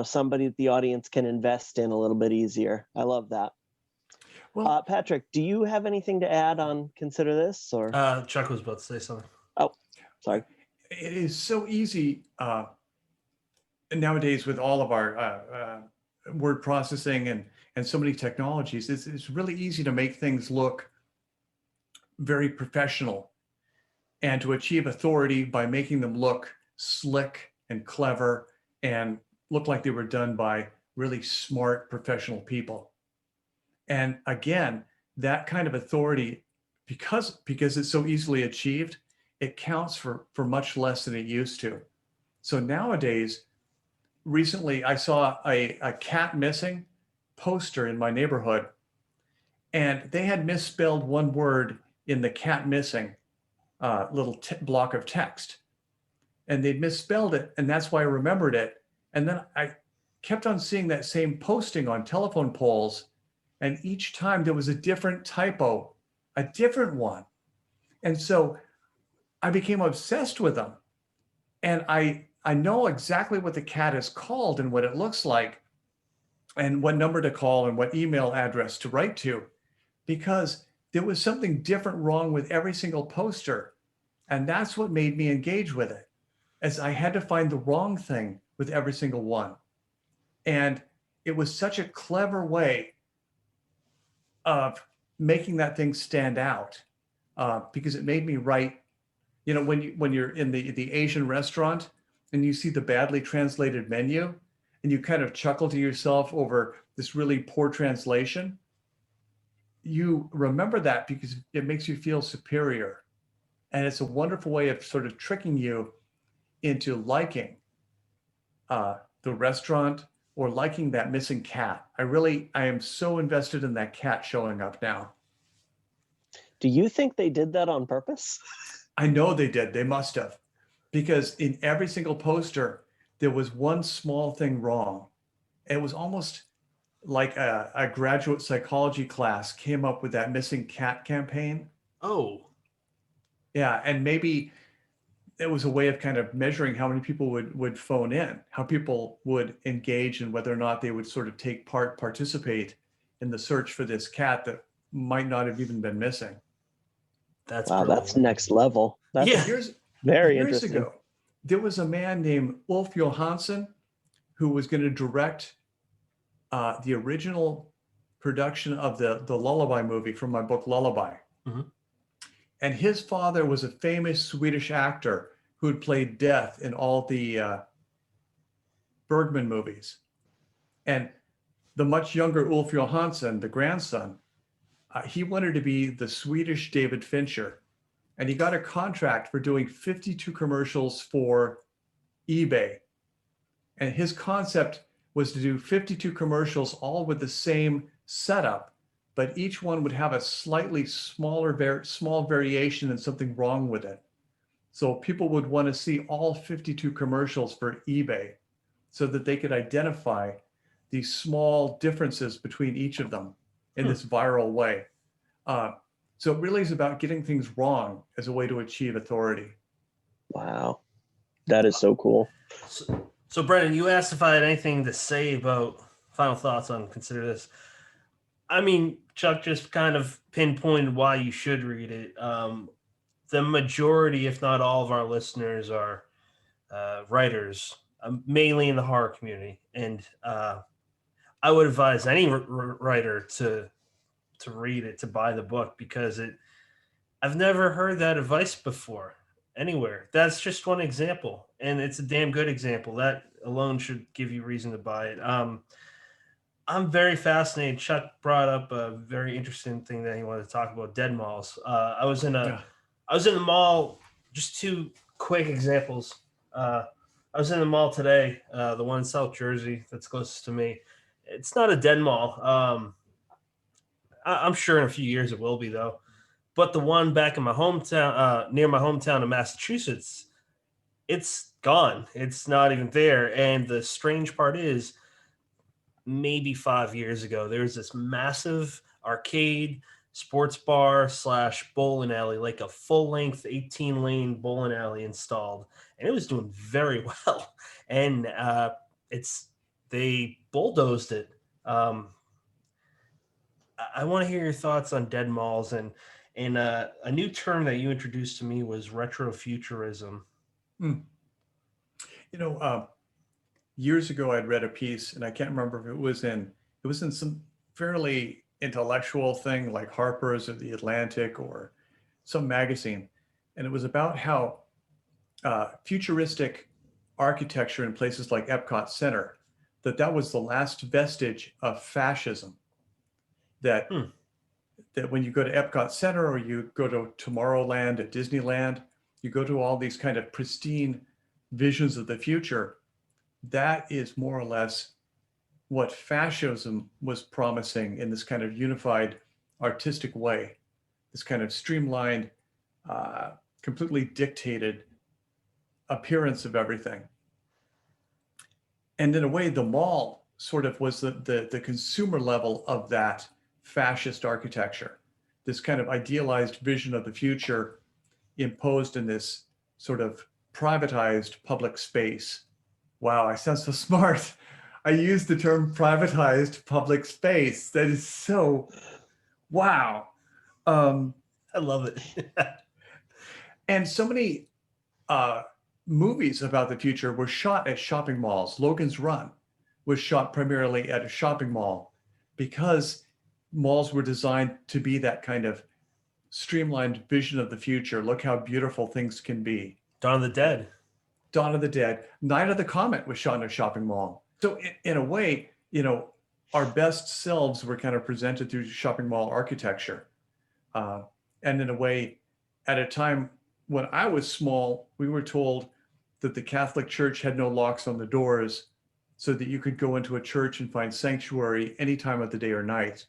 somebody that the audience can invest in a little bit easier. I love that. Well, Patrick, do you have anything to add on Consider This? Or Chuck was about to say something. Oh, sorry. It is so easy nowadays with all of our word processing and so many technologies. It's really easy to make things look very professional and to achieve authority by making them look slick and clever and look like they were done by really smart professional people. And again, that kind of authority, because it's so easily achieved, it counts for much less than it used to. So nowadays, recently I saw a cat missing poster in my neighborhood, and they had misspelled one word in the cat missing little block of text. And they'd misspelled it, and that's why I remembered it. And then I kept on seeing that same posting on telephone poles, and each time there was a different typo, a different one. And so I became obsessed with them. And I know exactly what the cat is called and what it looks like and what number to call and what email address to write to, because there was something different wrong with every single poster. And that's what made me engage with it, as I had to find the wrong thing with every single one. And it was such a clever way of making that thing stand out, because it made me write, when you're in the Asian restaurant and you see the badly translated menu and you kind of chuckle to yourself over this really poor translation, you remember that because it makes you feel superior. And it's a wonderful way of sort of tricking you into liking the restaurant or liking that missing cat. I am so invested in that cat showing up now. Do you think they did that on purpose? I know they did. They must have. Because in every single poster, there was one small thing wrong. It was almost like a graduate psychology class came up with that missing cat campaign. Oh, Yeah, and maybe it was a way of kind of measuring how many people would phone in, how people would engage, and whether or not they would sort of participate in the search for this cat that might not have even been missing. that's Wow, brilliant. that's next level. That's Yeah. very Years interesting. ago, there was a man named Ulf Johansson who was going to direct the original production of the Lullaby movie from my book Lullaby. Mhm. And his father was a famous Swedish actor who had played Death in all the Bergman movies. And the much younger Ulf Johansson, the grandson, he wanted to be the Swedish David Fincher. And he got a contract for doing 52 commercials for eBay. And his concept was to do 52 commercials, all with the same setup, but each one would have a slightly small variation and something wrong with it. So people would want to see all 52 commercials for eBay so that they could identify these small differences between each of them in this viral way. So it really is about getting things wrong as a way to achieve authority. Wow, that is so cool. So Brennan, you asked if I had anything to say about final thoughts on Consider This. I mean, Chuck just kind of pinpointed why you should read it. The majority, if not all of our listeners are writers, mainly in the horror community. And I would advise any writer to read it, to buy the book, because I've never heard that advice before anywhere. That's just one example, and it's a damn good example. That alone should give you reason to buy it. I'm very fascinated. Chuck brought up a very interesting thing that he wanted to talk about: dead malls. I was in the mall. Just two quick examples. I was in the mall today, the one in South Jersey that's closest to me. It's not a dead mall. I'm sure in a few years it will be, though. But the one back in my hometown, near my hometown of Massachusetts, it's gone. It's not even there. And the strange part is, maybe 5 years ago, there was this massive arcade, sports bar / bowling alley, like a full-length 18-lane bowling alley installed, and it was doing very well. And they bulldozed it. I want to hear your thoughts on dead malls, and a new term that you introduced to me was retrofuturism. You know, years ago I'd read a piece, and I can't remember if it was in some fairly intellectual thing like Harper's or the Atlantic or some magazine, and it was about how futuristic architecture in places like Epcot Center, that was the last vestige of fascism. That when you go to Epcot Center or you go to Tomorrowland at Disneyland, you go to all these kind of pristine visions of the future, that is more or less what fascism was promising in this kind of unified artistic way, this kind of streamlined, completely dictated appearance of everything. And in a way, the mall sort of was the consumer level of that fascist architecture, this kind of idealized vision of the future imposed in this sort of privatized public space. Wow, I sound so smart. I use the term privatized public space. That is so, wow. I love it. And so many movies about the future were shot at shopping malls. Logan's Run was shot primarily at a shopping mall because malls were designed to be that kind of streamlined vision of the future. Look how beautiful things can be. Dawn of the Dead. Dawn of the Dead. Night of the Comet was shot in a shopping mall. So in a way, you know, our best selves were kind of presented through shopping mall architecture. And in a way, at a time when I was small, we were told that the Catholic Church had no locks on the doors, so that you could go into a church and find sanctuary any time of the day or night.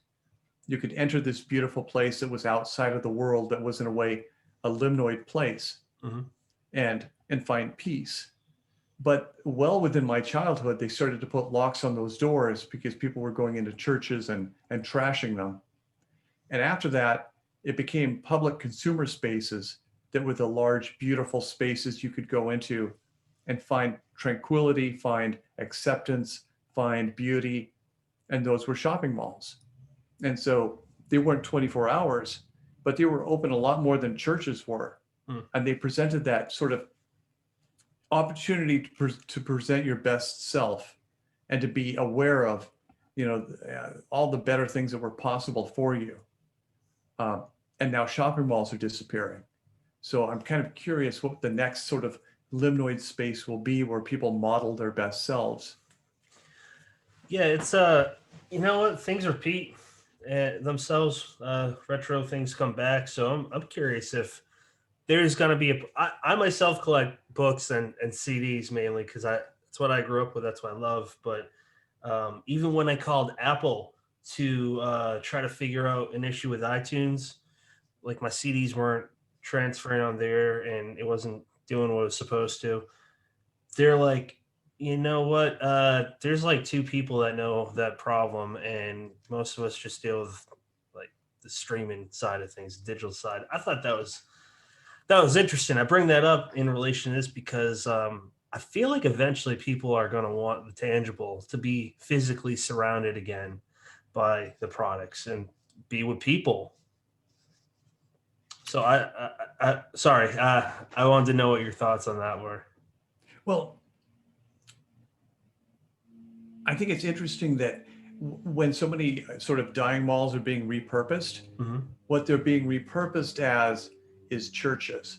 You could enter this beautiful place that was outside of the world, that was in a way a limnoid place, and find peace. But well within my childhood, they started to put locks on those doors because people were going into churches and trashing them. And after that, it became public consumer spaces that were the large, beautiful spaces you could go into and find tranquility, find acceptance, find beauty. And those were shopping malls. And so they weren't 24 hours, but they were open a lot more than churches were. And they presented that sort of opportunity to present your best self and to be aware of, all the better things that were possible for you. And now shopping malls are disappearing. So I'm kind of curious what the next sort of limnoid space will be, where people model their best selves. Yeah, it's you know what, things repeat themselves. Retro things come back. So I'm curious if there's going to be I myself collect books and CDs mainly because that's what I grew up with. That's what I love. But even when I called Apple to try to figure out an issue with iTunes, like my CDs weren't transferring on there and it wasn't doing what it was supposed to. They're like, you know what? There's like 2 people that know that problem, and most of us just deal with like the streaming side of things, digital side. I thought that was interesting. I bring that up in relation to this because I feel like eventually people are going to want the tangible, to be physically surrounded again by the products and be with people. So I wanted to know what your thoughts on that were. Well, I think it's interesting that when so many sort of dying malls are being repurposed, what they're being repurposed as is churches.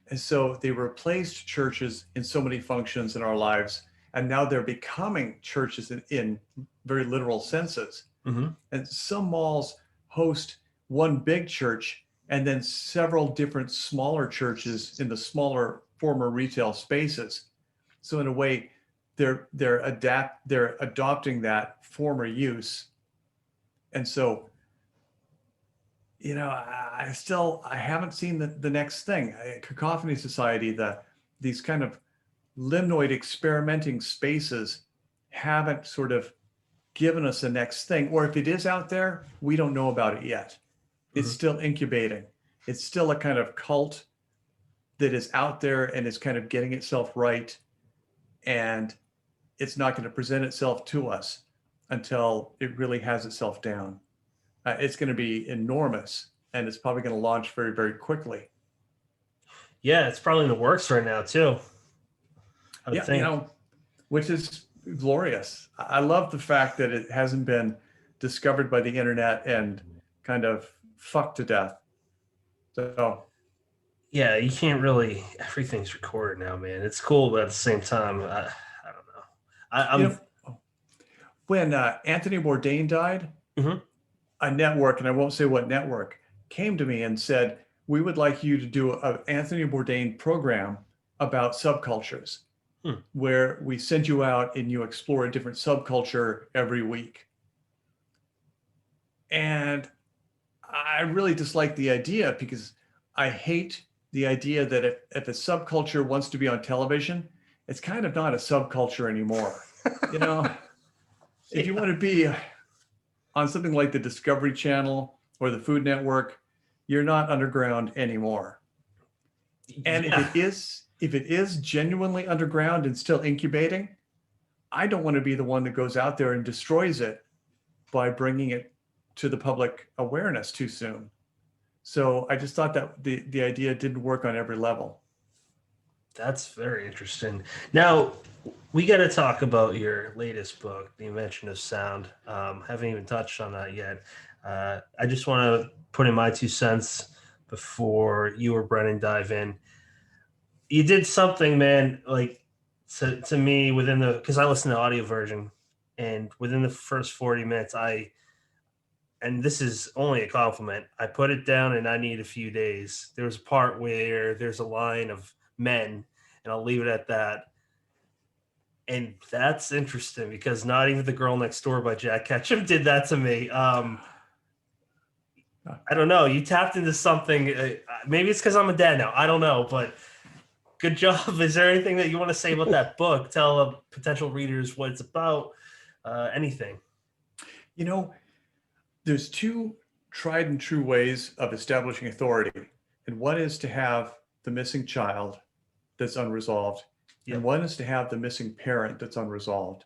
And so they replaced churches in so many functions in our lives, and now they're becoming churches in very literal senses. And some malls host one big church and then several different smaller churches in the smaller former retail spaces. So in a way, they're adopting that former use. And so, I haven't seen the next thing. Cacophony Society, these kind of limnoid experimenting spaces haven't sort of given us the next thing. Or if it is out there, we don't know about it yet. It's still incubating. It's still a kind of cult that is out there and is kind of getting itself right. And it's not going to present itself to us until it really has itself down. It's going to be enormous, and it's probably going to launch very, very quickly. Yeah, it's probably in the works right now too. I would think. Which is glorious. I love the fact that it hasn't been discovered by the internet and kind of fucked to death. So yeah, you can't really. Everything's recorded now, man. It's cool, but at the same time, I don't know. When Anthony Bourdain died, a network, and I won't say what network, came to me and said, "We would like you to do an Anthony Bourdain program about subcultures, where we send you out and you explore a different subculture every week." And I really dislike the idea, because I hate the idea that if a subculture wants to be on television, it's kind of not a subculture anymore. If you want to be on something like the Discovery Channel or the Food Network, you're not underground anymore. And if it is genuinely underground and still incubating, I don't want to be the one that goes out there and destroys it by bringing it to the public awareness too soon. So I just thought that the idea didn't work on every level. That's very interesting. Now, we got to talk about your latest book, The Invention of Sound. Haven't even touched on that yet. I just want to put in my 2 cents before you or Brennan dive in. You did something, man, like to me because I listened to the audio version, and within the first 40 minutes, and this is only a compliment, I put it down and I need a few days. There was a part where there's a line of men and I'll leave it at that. And that's interesting because Not Even the Girl Next Door by Jack Ketchum did that to me. I don't know. You tapped into something. Maybe it's because I'm a dad now. I don't know, but good job. Is there anything that you want to say about that book? Tell potential readers what it's about. Anything. You know, there's two tried and true ways of establishing authority. And one is to have the missing child that's unresolved. Yep. And one is to have the missing parent that's unresolved.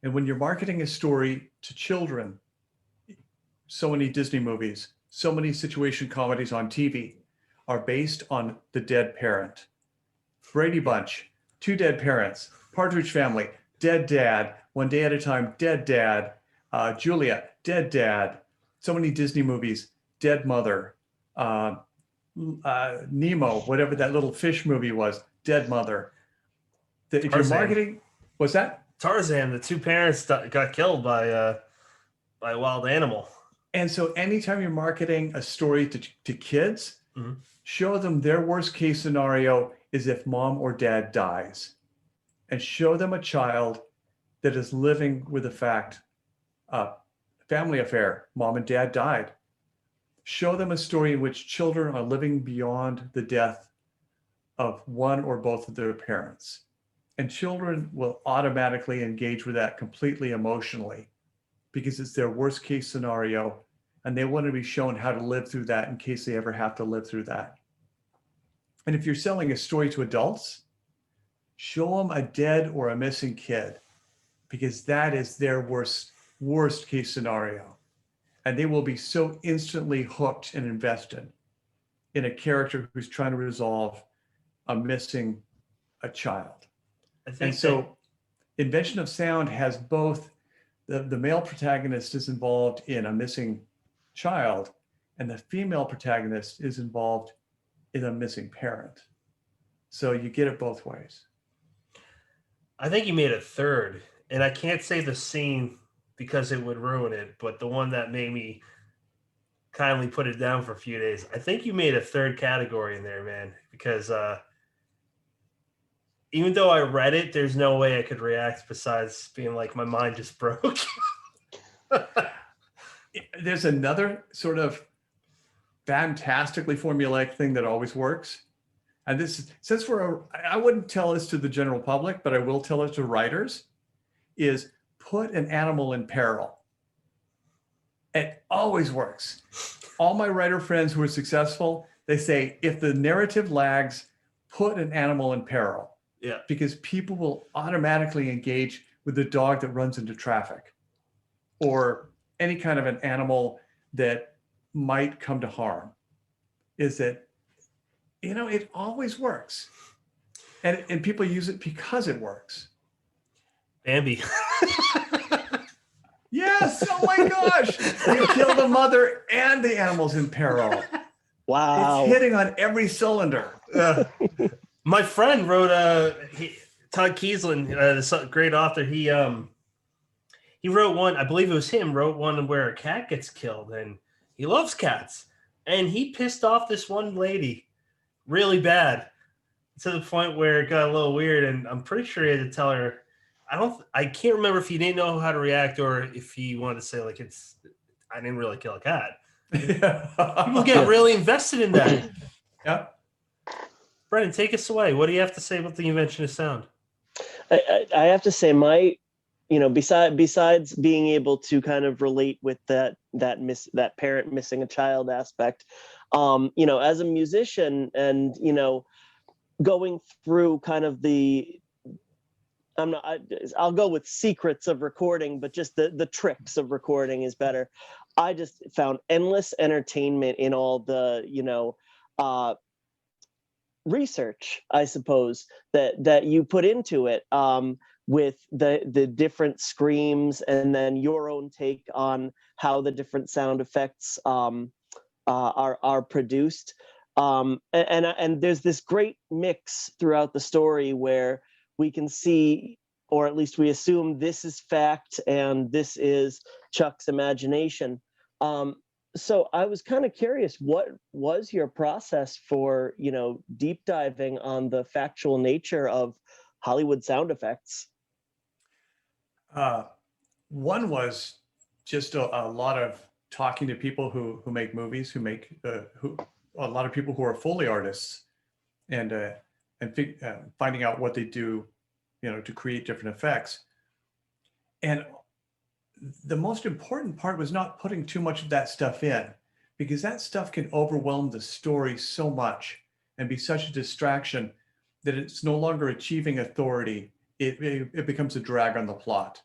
And when you're marketing a story to children, so many Disney movies, so many situation comedies on TV are based on the dead parent. Brady Bunch, 2 dead parents. Partridge Family, dead dad. One Day at a Time, dead dad. Julia, dead dad. So many Disney movies, dead mother. Nemo, whatever that little fish movie was, dead mother. If you're marketing, what's that? Tarzan, the 2 parents got killed by a wild animal. And so anytime you're marketing a story to kids, show them their worst case scenario is if mom or dad dies. And show them a child that is living with the fact, family affair, mom and dad died. Show them a story in which children are living beyond the death of one or both of their parents. And children will automatically engage with that completely emotionally because it's their worst case scenario. And they want to be shown how to live through that in case they ever have to live through that. And if you're selling a story to adults, show them a dead or a missing kid because that is their worst case scenario. And they will be so instantly hooked and invested in a character who's trying to resolve a child. And so Invention of Sound has both the male protagonist is involved in a missing child and the female protagonist is involved in a missing parent. So you get it both ways. I think you made a third, and I can't say the scene because it would ruin it, but the one that made me kindly put it down for a few days. I think you made a third category in there, man, because even though I read it, there's no way I could react besides being like, my mind just broke. There's another sort of fantastically formulaic thing that always works. And this, since I wouldn't tell this to the general public, but I will tell it to writers, is put an animal in peril. It always works. All my writer friends who are successful, they say, if the narrative lags, put an animal in peril. Yeah. Because people will automatically engage with the dog that runs into traffic or any kind of an animal that might come to harm. Is that, it always works. And people use it because it works. Bambi. Yes, oh my gosh. You kill the mother and the animal's in peril. Wow. It's hitting on every cylinder. My friend wrote Todd Kiesling, this great author. He wrote one, I believe it was him, wrote one where a cat gets killed, and he loves cats. And he pissed off this one lady really bad to the point where it got a little weird. And I'm pretty sure he had to tell her, I can't remember if he didn't know how to react or if he wanted to say, like, I didn't really kill a cat. People get really invested in that. Yeah. Brendan, take us away. What do you have to say about the Invention of Sound? I have to say besides being able to kind of relate with that parent missing a child aspect, as a musician and, going through kind of I'll go with secrets of recording, but just the tricks of recording is better. I just found endless entertainment in all the, research, I suppose, that you put into it, with the different screams and then your own take on how the different sound effects are produced. And there's this great mix throughout the story where we can see, or at least we assume, this is fact and this is Chuck's imagination. So I was kind of curious, what was your process for, deep diving on the factual nature of Hollywood sound effects? Uh, One was just a lot of talking to people who make movies, who a lot of people who are Foley artists, and finding out what they do, to create different effects. And the most important part was not putting too much of that stuff in, because that stuff can overwhelm the story so much and be such a distraction that it's no longer achieving authority. It becomes a drag on the plot.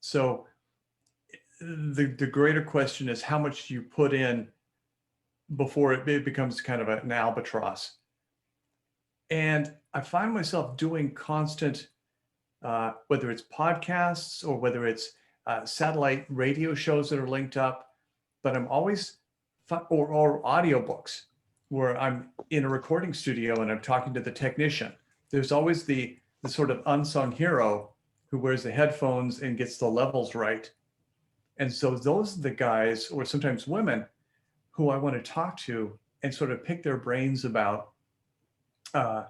So the greater question is how much you put in before it becomes kind of an albatross. And I find myself doing constant, whether it's podcasts or whether it's satellite radio shows that are linked up, but I'm always, or audiobooks where I'm in a recording studio and I'm talking to the technician. There's always the sort of unsung hero who wears the headphones and gets the levels right. And so those are the guys, or sometimes women, who I want to talk to and sort of pick their brains about the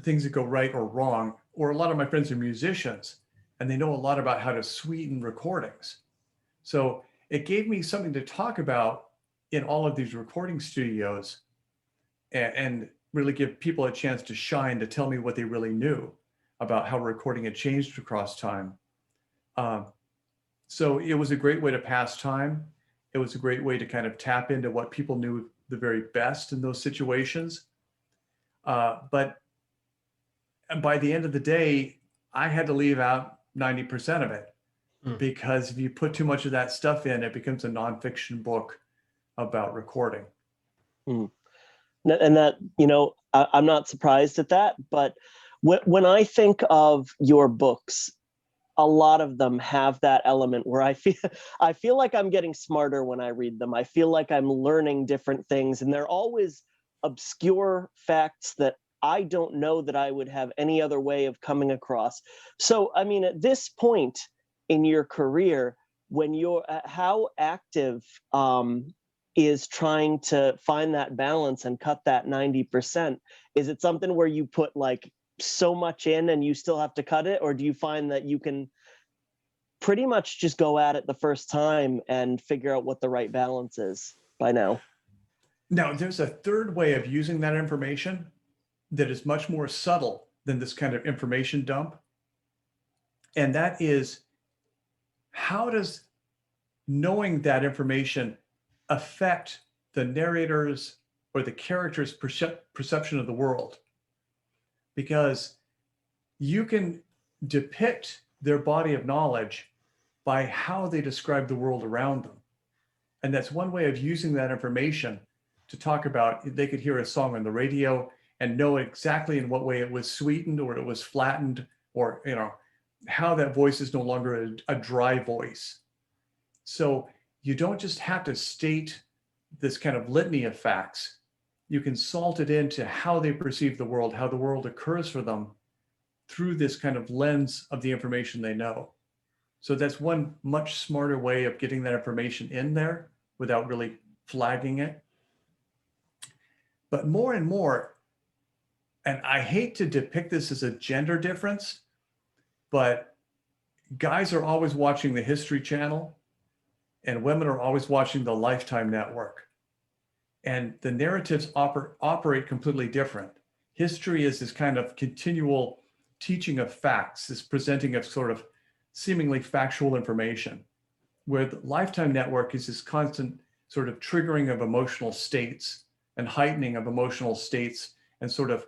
things that go right or wrong. Or a lot of my friends are musicians and they know a lot about how to sweeten recordings. So it gave me something to talk about in all of these recording studios, and really give people a chance to shine, to tell me what they really knew about how recording had changed across time. So it was a great way to pass time. It was a great way to kind of tap into what people knew the very best in those situations. But by the end of the day, I had to leave out 90% of it, because if you put too much of that stuff in, it becomes a nonfiction book about recording. And that, I'm not surprised at that, but when I think of your books, a lot of them have that element where I feel like I'm getting smarter when I read them. I feel like I'm learning different things, and they're always obscure facts that I don't know that I would have any other way of coming across. So, I mean, at this point in your career, when you're how active is trying to find that balance and cut that 90%? Is it something where you put like so much in and you still have to cut it, or do you find that you can pretty much just go at it the first time and figure out what the right balance is by now? Now, there's a third way of using that information that is much more subtle than this kind of information dump. And that is, how does knowing that information affect the narrator's or the character's perception of the world? Because you can depict their body of knowledge by how they describe the world around them. And that's one way of using that information to talk about. They could hear a song on the radio and know exactly in what way it was sweetened or it was flattened, or how that voice is no longer a dry voice. So you don't just have to state this kind of litany of facts. You can salt it into how they perceive the world, how the world occurs for them through this kind of lens of the information they know. So that's one much smarter way of getting that information in there without really flagging it. But more and more, and I hate to depict this as a gender difference, but guys are always watching the History Channel and women are always watching the Lifetime Network. And the narratives operate completely different. History is this kind of continual teaching of facts, this presenting of sort of seemingly factual information, where the Lifetime Network is this constant sort of triggering of emotional states and heightening of emotional states and sort of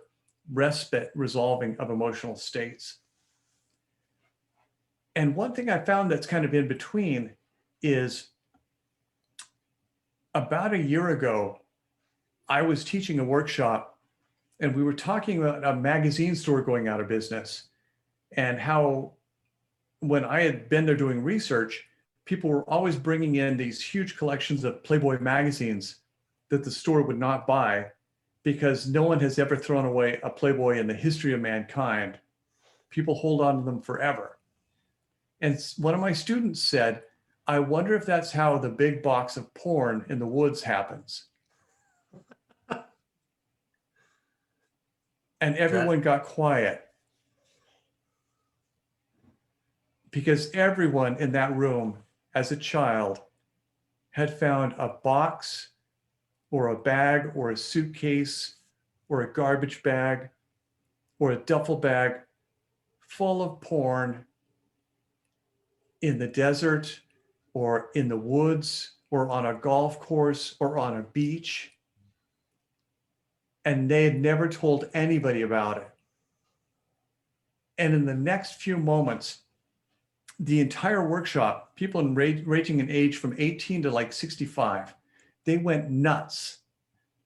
respite resolving of emotional states. And one thing I found that's kind of in between is, about a year ago, I was teaching a workshop and we were talking about a magazine store going out of business, and how when I had been there doing research, people were always bringing in these huge collections of Playboy magazines that the store would not buy because no one has ever thrown away a Playboy in the history of mankind. People hold on to them forever. And one of my students said, I wonder if that's how the big box of porn in the woods happens. And everyone got quiet because everyone in that room as a child had found a box or a bag or a suitcase or a garbage bag or a duffel bag full of porn in the desert or in the woods or on a golf course or on a beach. And they had never told anybody about it. And in the next few moments, the entire workshop, people ranging in age from 18 to like 65, they went nuts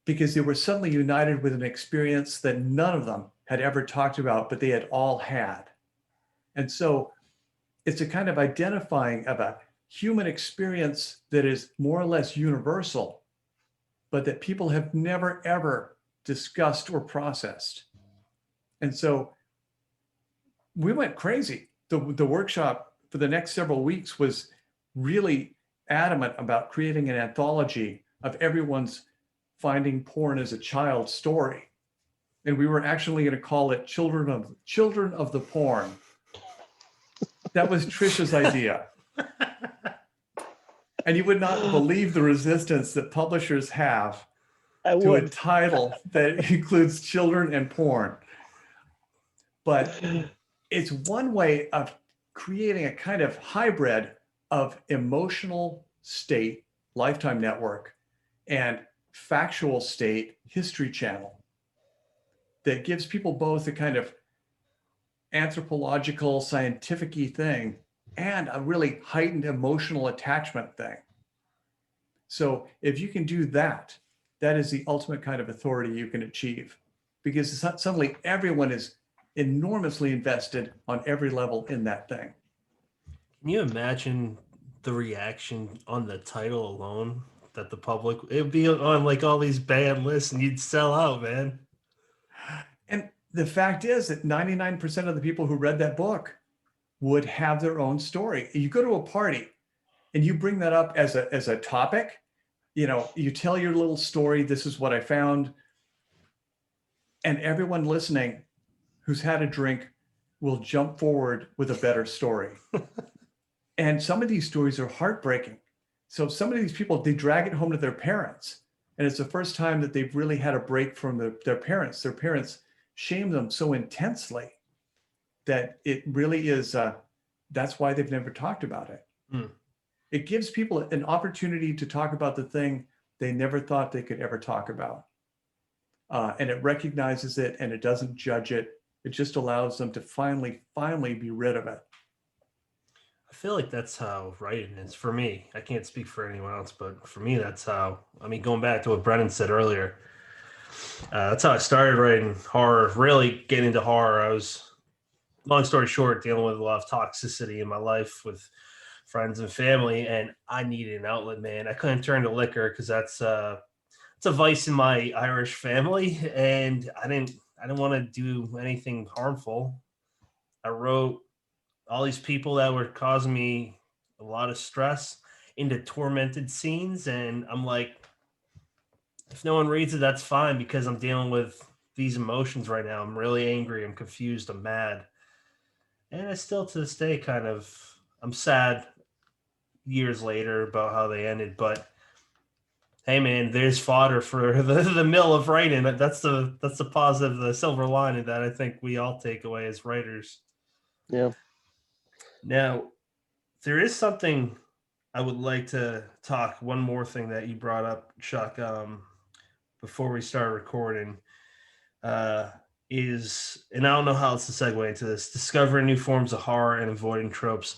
because they were suddenly united with an experience that none of them had ever talked about, but they had all had. And so it's a kind of identifying of a human experience that is more or less universal, but that people have never, ever discussed or processed. And so we went crazy. The workshop for the next several weeks was really adamant about creating an anthology of everyone's finding porn as a child story. And we were actually going to call it Children of the Porn. That was Trisha's idea. And you would not believe the resistance that publishers have to a title that includes children and porn. But it's one way of creating a kind of hybrid of emotional state, Lifetime Network, and factual state, History Channel, that gives people both a kind of anthropological, scientific-y thing and a really heightened emotional attachment thing. So if you can do that, that is the ultimate kind of authority you can achieve, because suddenly everyone is enormously invested on every level in that thing. Can you imagine the reaction on the title alone that the public, it'd be on like all these banned lists and you'd sell out, man. And the fact is that 99% of the people who read that book would have their own story. You go to a party and you bring that up as a topic, you know, you tell your little story, this is what I found. And everyone listening who's had a drink will jump forward with a better story. And some of these stories are heartbreaking. So some of these people, they drag it home to their parents. And it's the first time that they've really had a break from their parents. Their parents shame them so intensely that it really is, that's why they've never talked about it. Mm. It gives people an opportunity to talk about the thing they never thought they could ever talk about. And it recognizes it and it doesn't judge it. It just allows them to finally be rid of it. I feel like that's how writing is for me. I can't speak for anyone else, but for me, that's how, I mean, going back to what Brennan said earlier, that's how I started writing horror, really getting into horror. I was, long story short, dealing with a lot of toxicity in my life with friends and family, and I needed an outlet, man. I couldn't turn to liquor because it's a vice in my Irish family, and I didn't want to do anything harmful. I wrote all these people that were causing me a lot of stress into tormented scenes, and I'm like, if no one reads it, that's fine, because I'm dealing with these emotions right now. I'm really angry, I'm confused, I'm mad, and I still to this day I'm sad years later about how they ended. But hey, man, there's fodder for the mill of writing. That's the positive, the silver lining that I think we all take away as writers. Yeah. Now, there is something I would like to talk. One more thing that you brought up, Chuck, before we start recording, is, and I don't know how else to segue into this, discovering new forms of horror and avoiding tropes.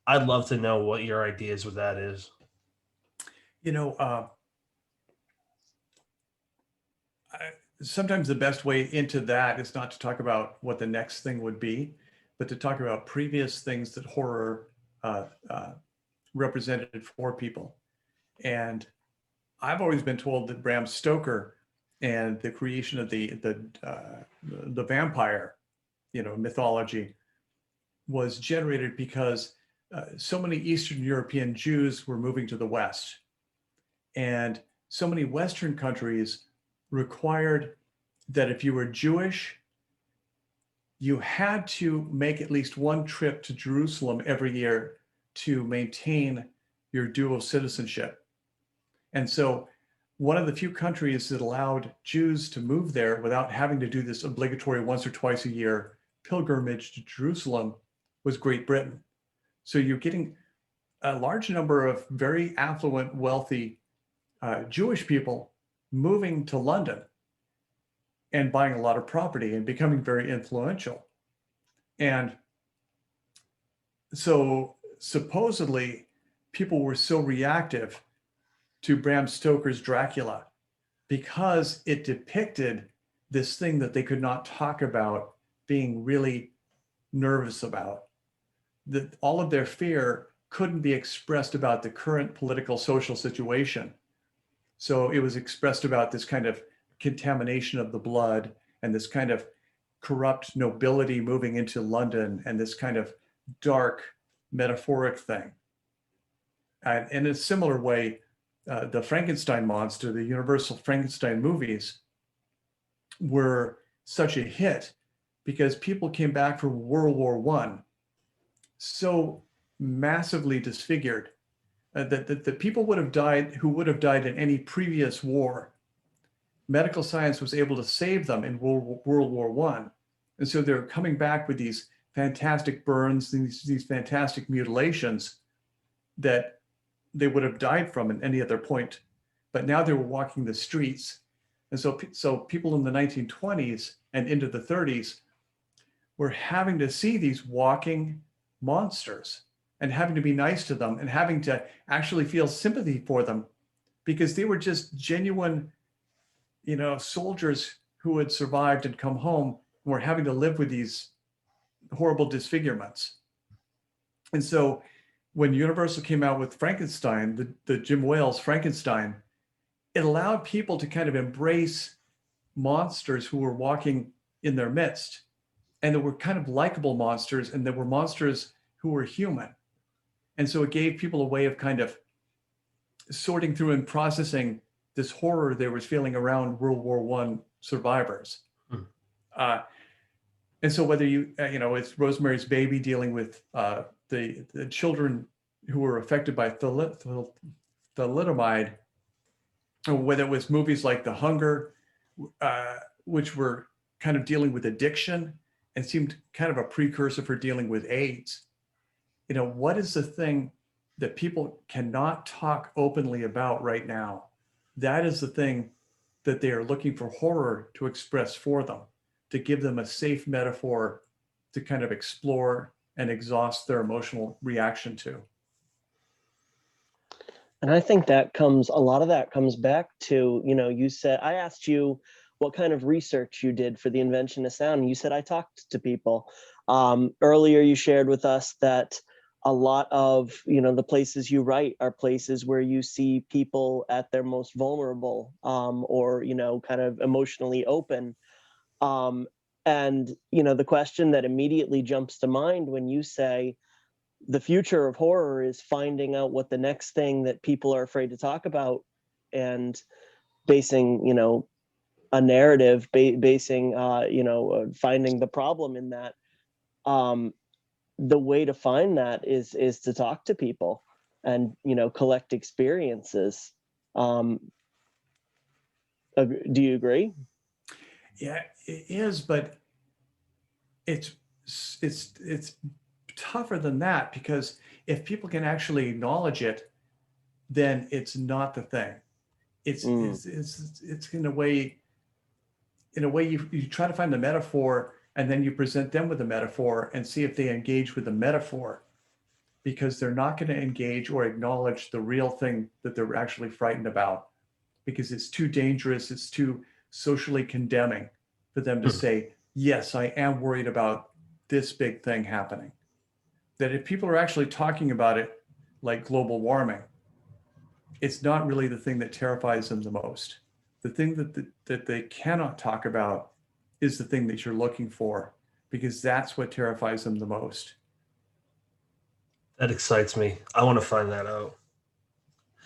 I'd love to know what your ideas with that is. You know, sometimes the best way into that is not to talk about what the next thing would be, but to talk about previous things that horror represented for people. And I've always been told that Bram Stoker and the creation of the vampire, you know, mythology was generated because so many Eastern European Jews were moving to the West, and so many Western countries required that if you were Jewish, you had to make at least one trip to Jerusalem every year to maintain your dual citizenship. And so one of the few countries that allowed Jews to move there without having to do this obligatory once or twice a year pilgrimage to Jerusalem was Great Britain. So you're getting a large number of very affluent, wealthy Jewish people moving to London and buying a lot of property and becoming very influential. And so supposedly people were so reactive to Bram Stoker's Dracula because it depicted this thing that they could not talk about being really nervous about. That all of their fear couldn't be expressed about the current political social situation. So it was expressed about this kind of contamination of the blood and this kind of corrupt nobility moving into London and this kind of dark metaphoric thing. And in a similar way, the Frankenstein monster, the Universal Frankenstein movies were such a hit because people came back from World War I so massively disfigured that people would have died who would have died in any previous war. Medical science was able to save them in World War I. And so they're coming back with these fantastic burns, these fantastic mutilations that they would have died from at any other point. But now they were walking the streets. And so people in the 1920s and into the 30s were having to see these walking monsters and having to be nice to them and having to actually feel sympathy for them because they were just genuine, soldiers who had survived and come home and were having to live with these horrible disfigurements. And so when Universal came out with Frankenstein, the Jim Wales Frankenstein, it allowed people to kind of embrace monsters who were walking in their midst. And they were kind of likable monsters, and they were monsters who were human. And so it gave people a way of kind of sorting through and processing this horror they were feeling around World War I survivors. And so whether it's Rosemary's Baby dealing with the children who were affected by thalidomide, or whether it was movies like The Hunger, which were kind of dealing with addiction and seemed kind of a precursor for dealing with AIDS. What is the thing that people cannot talk openly about right now? That is the thing that they are looking for horror to express for them, to give them a safe metaphor to kind of explore and exhaust their emotional reaction to. And I think a lot of that comes back to, you said, I asked you what kind of research you did for the Invention of Sound. And you said, I talked to people. Earlier, you shared with us that a lot of, the places you write are places where you see people at their most vulnerable, or, kind of emotionally open. And, the question that immediately jumps to mind when you say the future of horror is finding out what the next thing that people are afraid to talk about and basing, a narrative, basing, finding the problem in that. The way to find that is to talk to people and, collect experiences. Do you agree? Yeah, it is, but it's tougher than that, because if people can actually acknowledge it, then it's not the thing. It's in a way you try to find the metaphor, and then you present them with a metaphor and see if they engage with the metaphor, because they're not going to engage or acknowledge the real thing that they're actually frightened about, because it's too dangerous, it's too socially condemning for them to say, yes, I am worried about this big thing happening. That if people are actually talking about it, like global warming, it's not really the thing that terrifies them the most. The thing that they cannot talk about is the thing that you're looking for, because that's what terrifies them the most. That excites me. I want to find that out.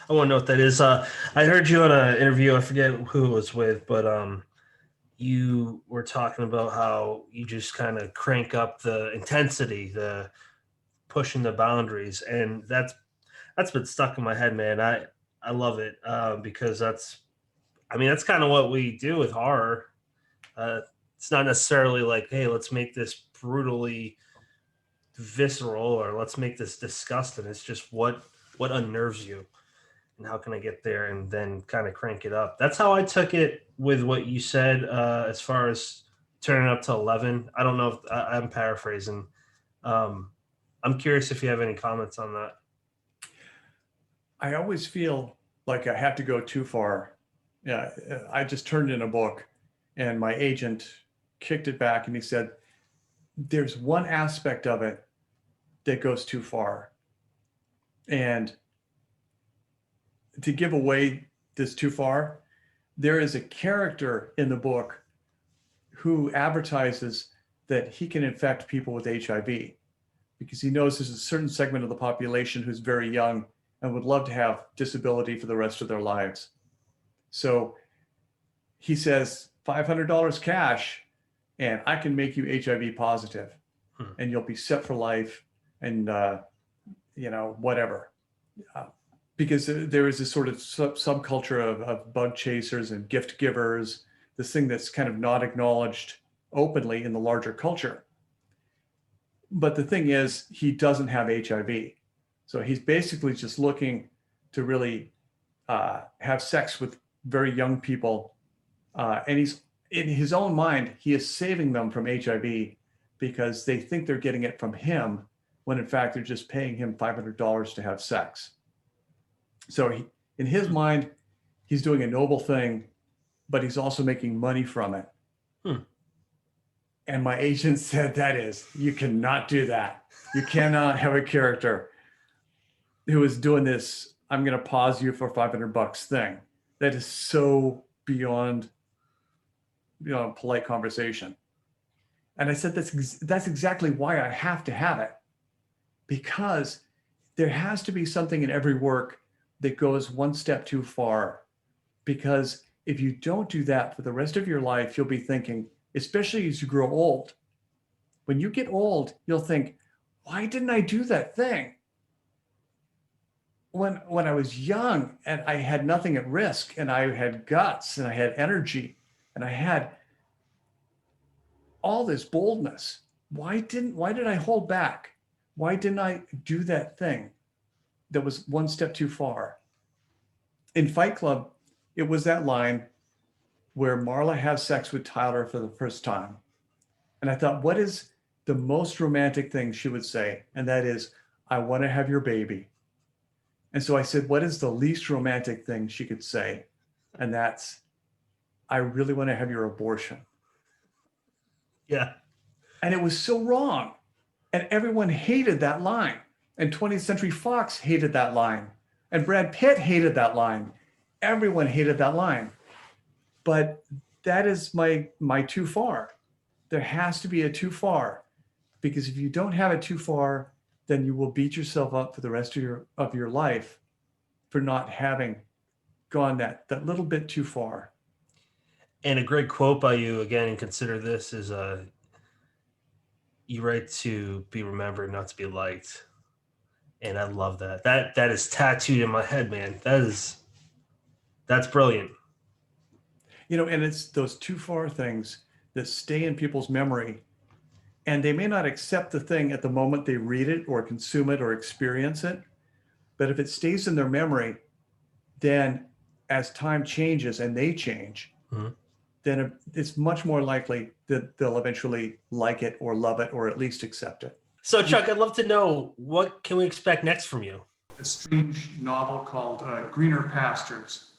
I want to know what that is. I heard you on an interview. I forget who it was with, but you were talking about how you just kind of crank up the intensity, the pushing the boundaries, and that's been stuck in my head, man. I love it because that's kind of what we do with horror. Uh, it's not necessarily like, hey, let's make this brutally visceral or let's make this disgusting. It's just what unnerves you and how can I get there and then kind of crank it up. That's how I took it with what you said as far as turning up to 11. I don't know if I'm paraphrasing. Um, I'm curious if you have any comments on that. I always feel like I have to go too far. Yeah, I just turned in a book and my agent kicked it back and he said, there's one aspect of it that goes too far. And to give away this too far, there is a character in the book who advertises that he can infect people with HIV because he knows there's a certain segment of the population who's very young and would love to have disability for the rest of their lives. So he says, $500 cash, and I can make you HIV positive, and you'll be set for life, and whatever. Because there is this sort of subculture of bug chasers and gift givers, this thing that's kind of not acknowledged openly in the larger culture. But the thing is, he doesn't have HIV. So he's basically just looking to really have sex with very young people. And he's in his own mind, he is saving them from HIV because they think they're getting it from him when in fact they're just paying him $500 to have sex. So in his mind, he's doing a noble thing, but he's also making money from it. And my agent said, you cannot do that. You cannot have a character who is doing this, I'm going to pause you for $500 thing. That is so beyond, polite conversation. And I said, that's exactly why I have to have it, because there has to be something in every work that goes one step too far. Because if you don't do that for the rest of your life, you'll be thinking, especially as you grow old, when you get old, you'll think, why didn't I do that thing? When I was young and I had nothing at risk and I had guts and I had energy and I had all this boldness, why did I hold back? Why didn't I do that thing that was one step too far? In Fight Club, it was that line where Marla has sex with Tyler for the first time. And I thought, what is the most romantic thing she would say? And that is, I want to have your baby. And so I said, what is the least romantic thing she could say? And that's, I really want to have your abortion. Yeah. And it was so wrong. And everyone hated that line. And 20th Century Fox hated that line. And Brad Pitt hated that line. Everyone hated that line. But that is my too far. There has to be a too far, because if you don't have it too far, then you will beat yourself up for the rest of your life for not having gone that little bit too far. And a great quote by you, again, and consider this, is you write to be remembered, not to be liked. And I love that. That is tattooed in my head, man. That's brilliant. And it's those too far things that stay in people's memory, and they may not accept the thing at the moment they read it or consume it or experience it. But if it stays in their memory, then as time changes and they change, then it's much more likely that they'll eventually like it or love it or at least accept it. So Chuck, I'd love to know, what can we expect next from you? A strange novel called Greener Pastures,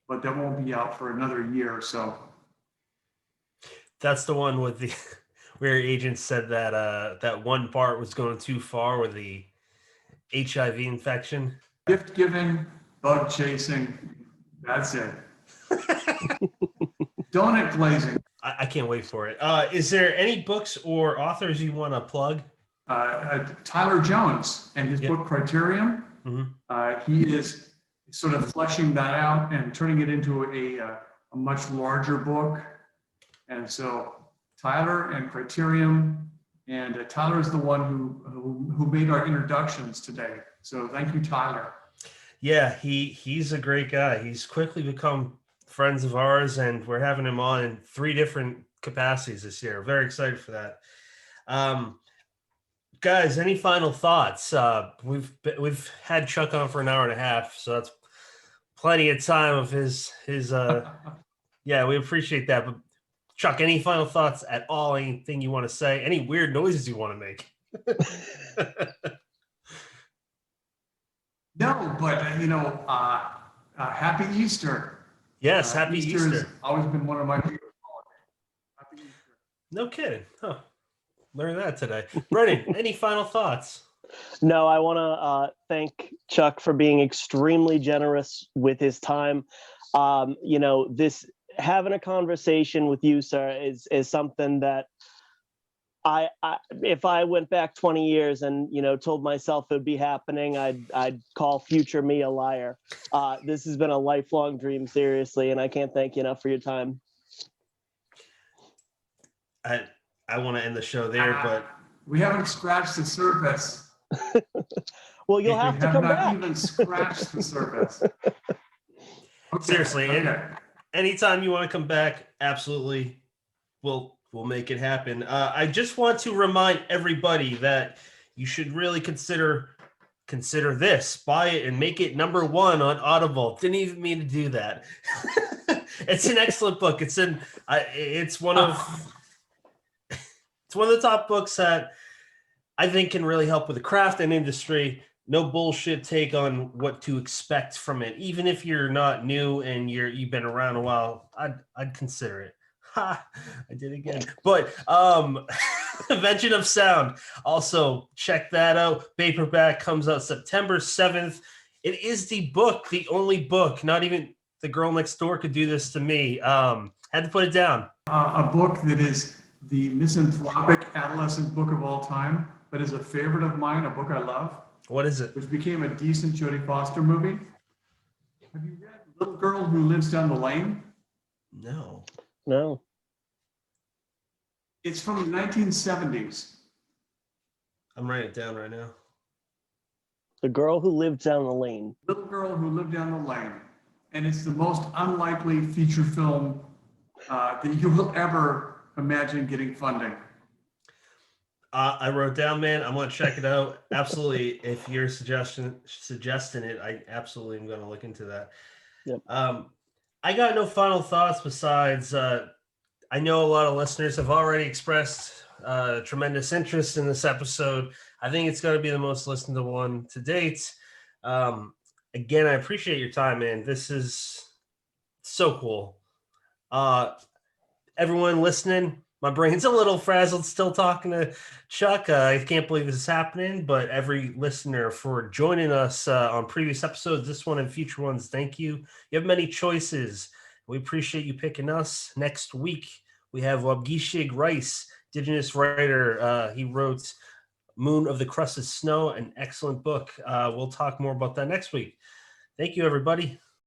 but that won't be out for another year or so. That's the one with the where agents said that that one part was going too far with the HIV infection. Gift giving, bug chasing, that's it. Donut glazing. I can't wait for it. Is there any books or authors you want to plug? Tyler Jones and his book Criterion. He is sort of fleshing that out and turning it into a much larger book. And so Tyler and Criterion, and Tyler is the one who made our introductions today. So thank you, Tyler. Yeah, he's a great guy. He's quickly become friends of ours, and we're having him on in 3 different capacities this year. Very excited for that. Guys, any final thoughts? We've had Chuck on for an hour and a half, so that's plenty of time of his yeah, we appreciate that. But Chuck, any final thoughts at all? Anything you want to say? Any weird noises you want to make? No, but happy Easter. Yes, happy Easter. Has always been one of my favorite holidays. Happy Easter. No kidding. Huh. Learned that today. Brennan, any final thoughts? No, I want to thank Chuck for being extremely generous with his time. This having a conversation with you, sir, is something that I if I went back 20 years and told myself it would be happening, I'd call future me a liar. This has been a lifelong dream, seriously, and I can't thank you enough for your time. I want to end the show there, but we haven't scratched the surface. Well, you'll have to come back. We have not even scratched the surface. Okay. Seriously, anytime you want to come back, absolutely, we'll make it happen. I just want to remind everybody that you should really consider this. Buy it and make it #1 on Audible. Didn't even mean to do that. It's an excellent book. It's one of the top books that I think can really help with the craft and industry. No bullshit take on what to expect from it. Even if you're not new and you've been around a while, I'd consider it. Ha! I did it again. But Invention of Sound. Also, check that out. Paperback comes out September 7th. It is the only book. Not even The Girl Next Door could do this to me. Had to put it down. A book that is the misanthropic adolescent book of all time, but is a favorite of mine, a book I love. What is it? Which became a decent Jodie Foster movie. Have you read Little Girl Who Lives Down the Lane? No. It's from the 1970s. I'm writing it down right now. The Girl Who Lived Down the Lane. Little Girl Who Lived Down the Lane. And it's the most unlikely feature film that you will ever imagine getting funding. I wrote down, man. I'm going to check it out. Absolutely. If you're suggesting it, I absolutely am going to look into that. Yep. I got no final thoughts besides I know a lot of listeners have already expressed tremendous interest in this episode. I think it's going to be the most listened to one to date. Again, I appreciate your time, man. This is so cool. Everyone listening, my brain's a little frazzled still talking to Chuck. I can't believe this is happening, but every listener for joining us on previous episodes, this one and future ones, thank you. You have many choices. We appreciate you picking us. Next week, we have Wabgishig Rice, Indigenous writer. He wrote Moon of the Crusted Snow, an excellent book. We'll talk more about that next week. Thank you, everybody.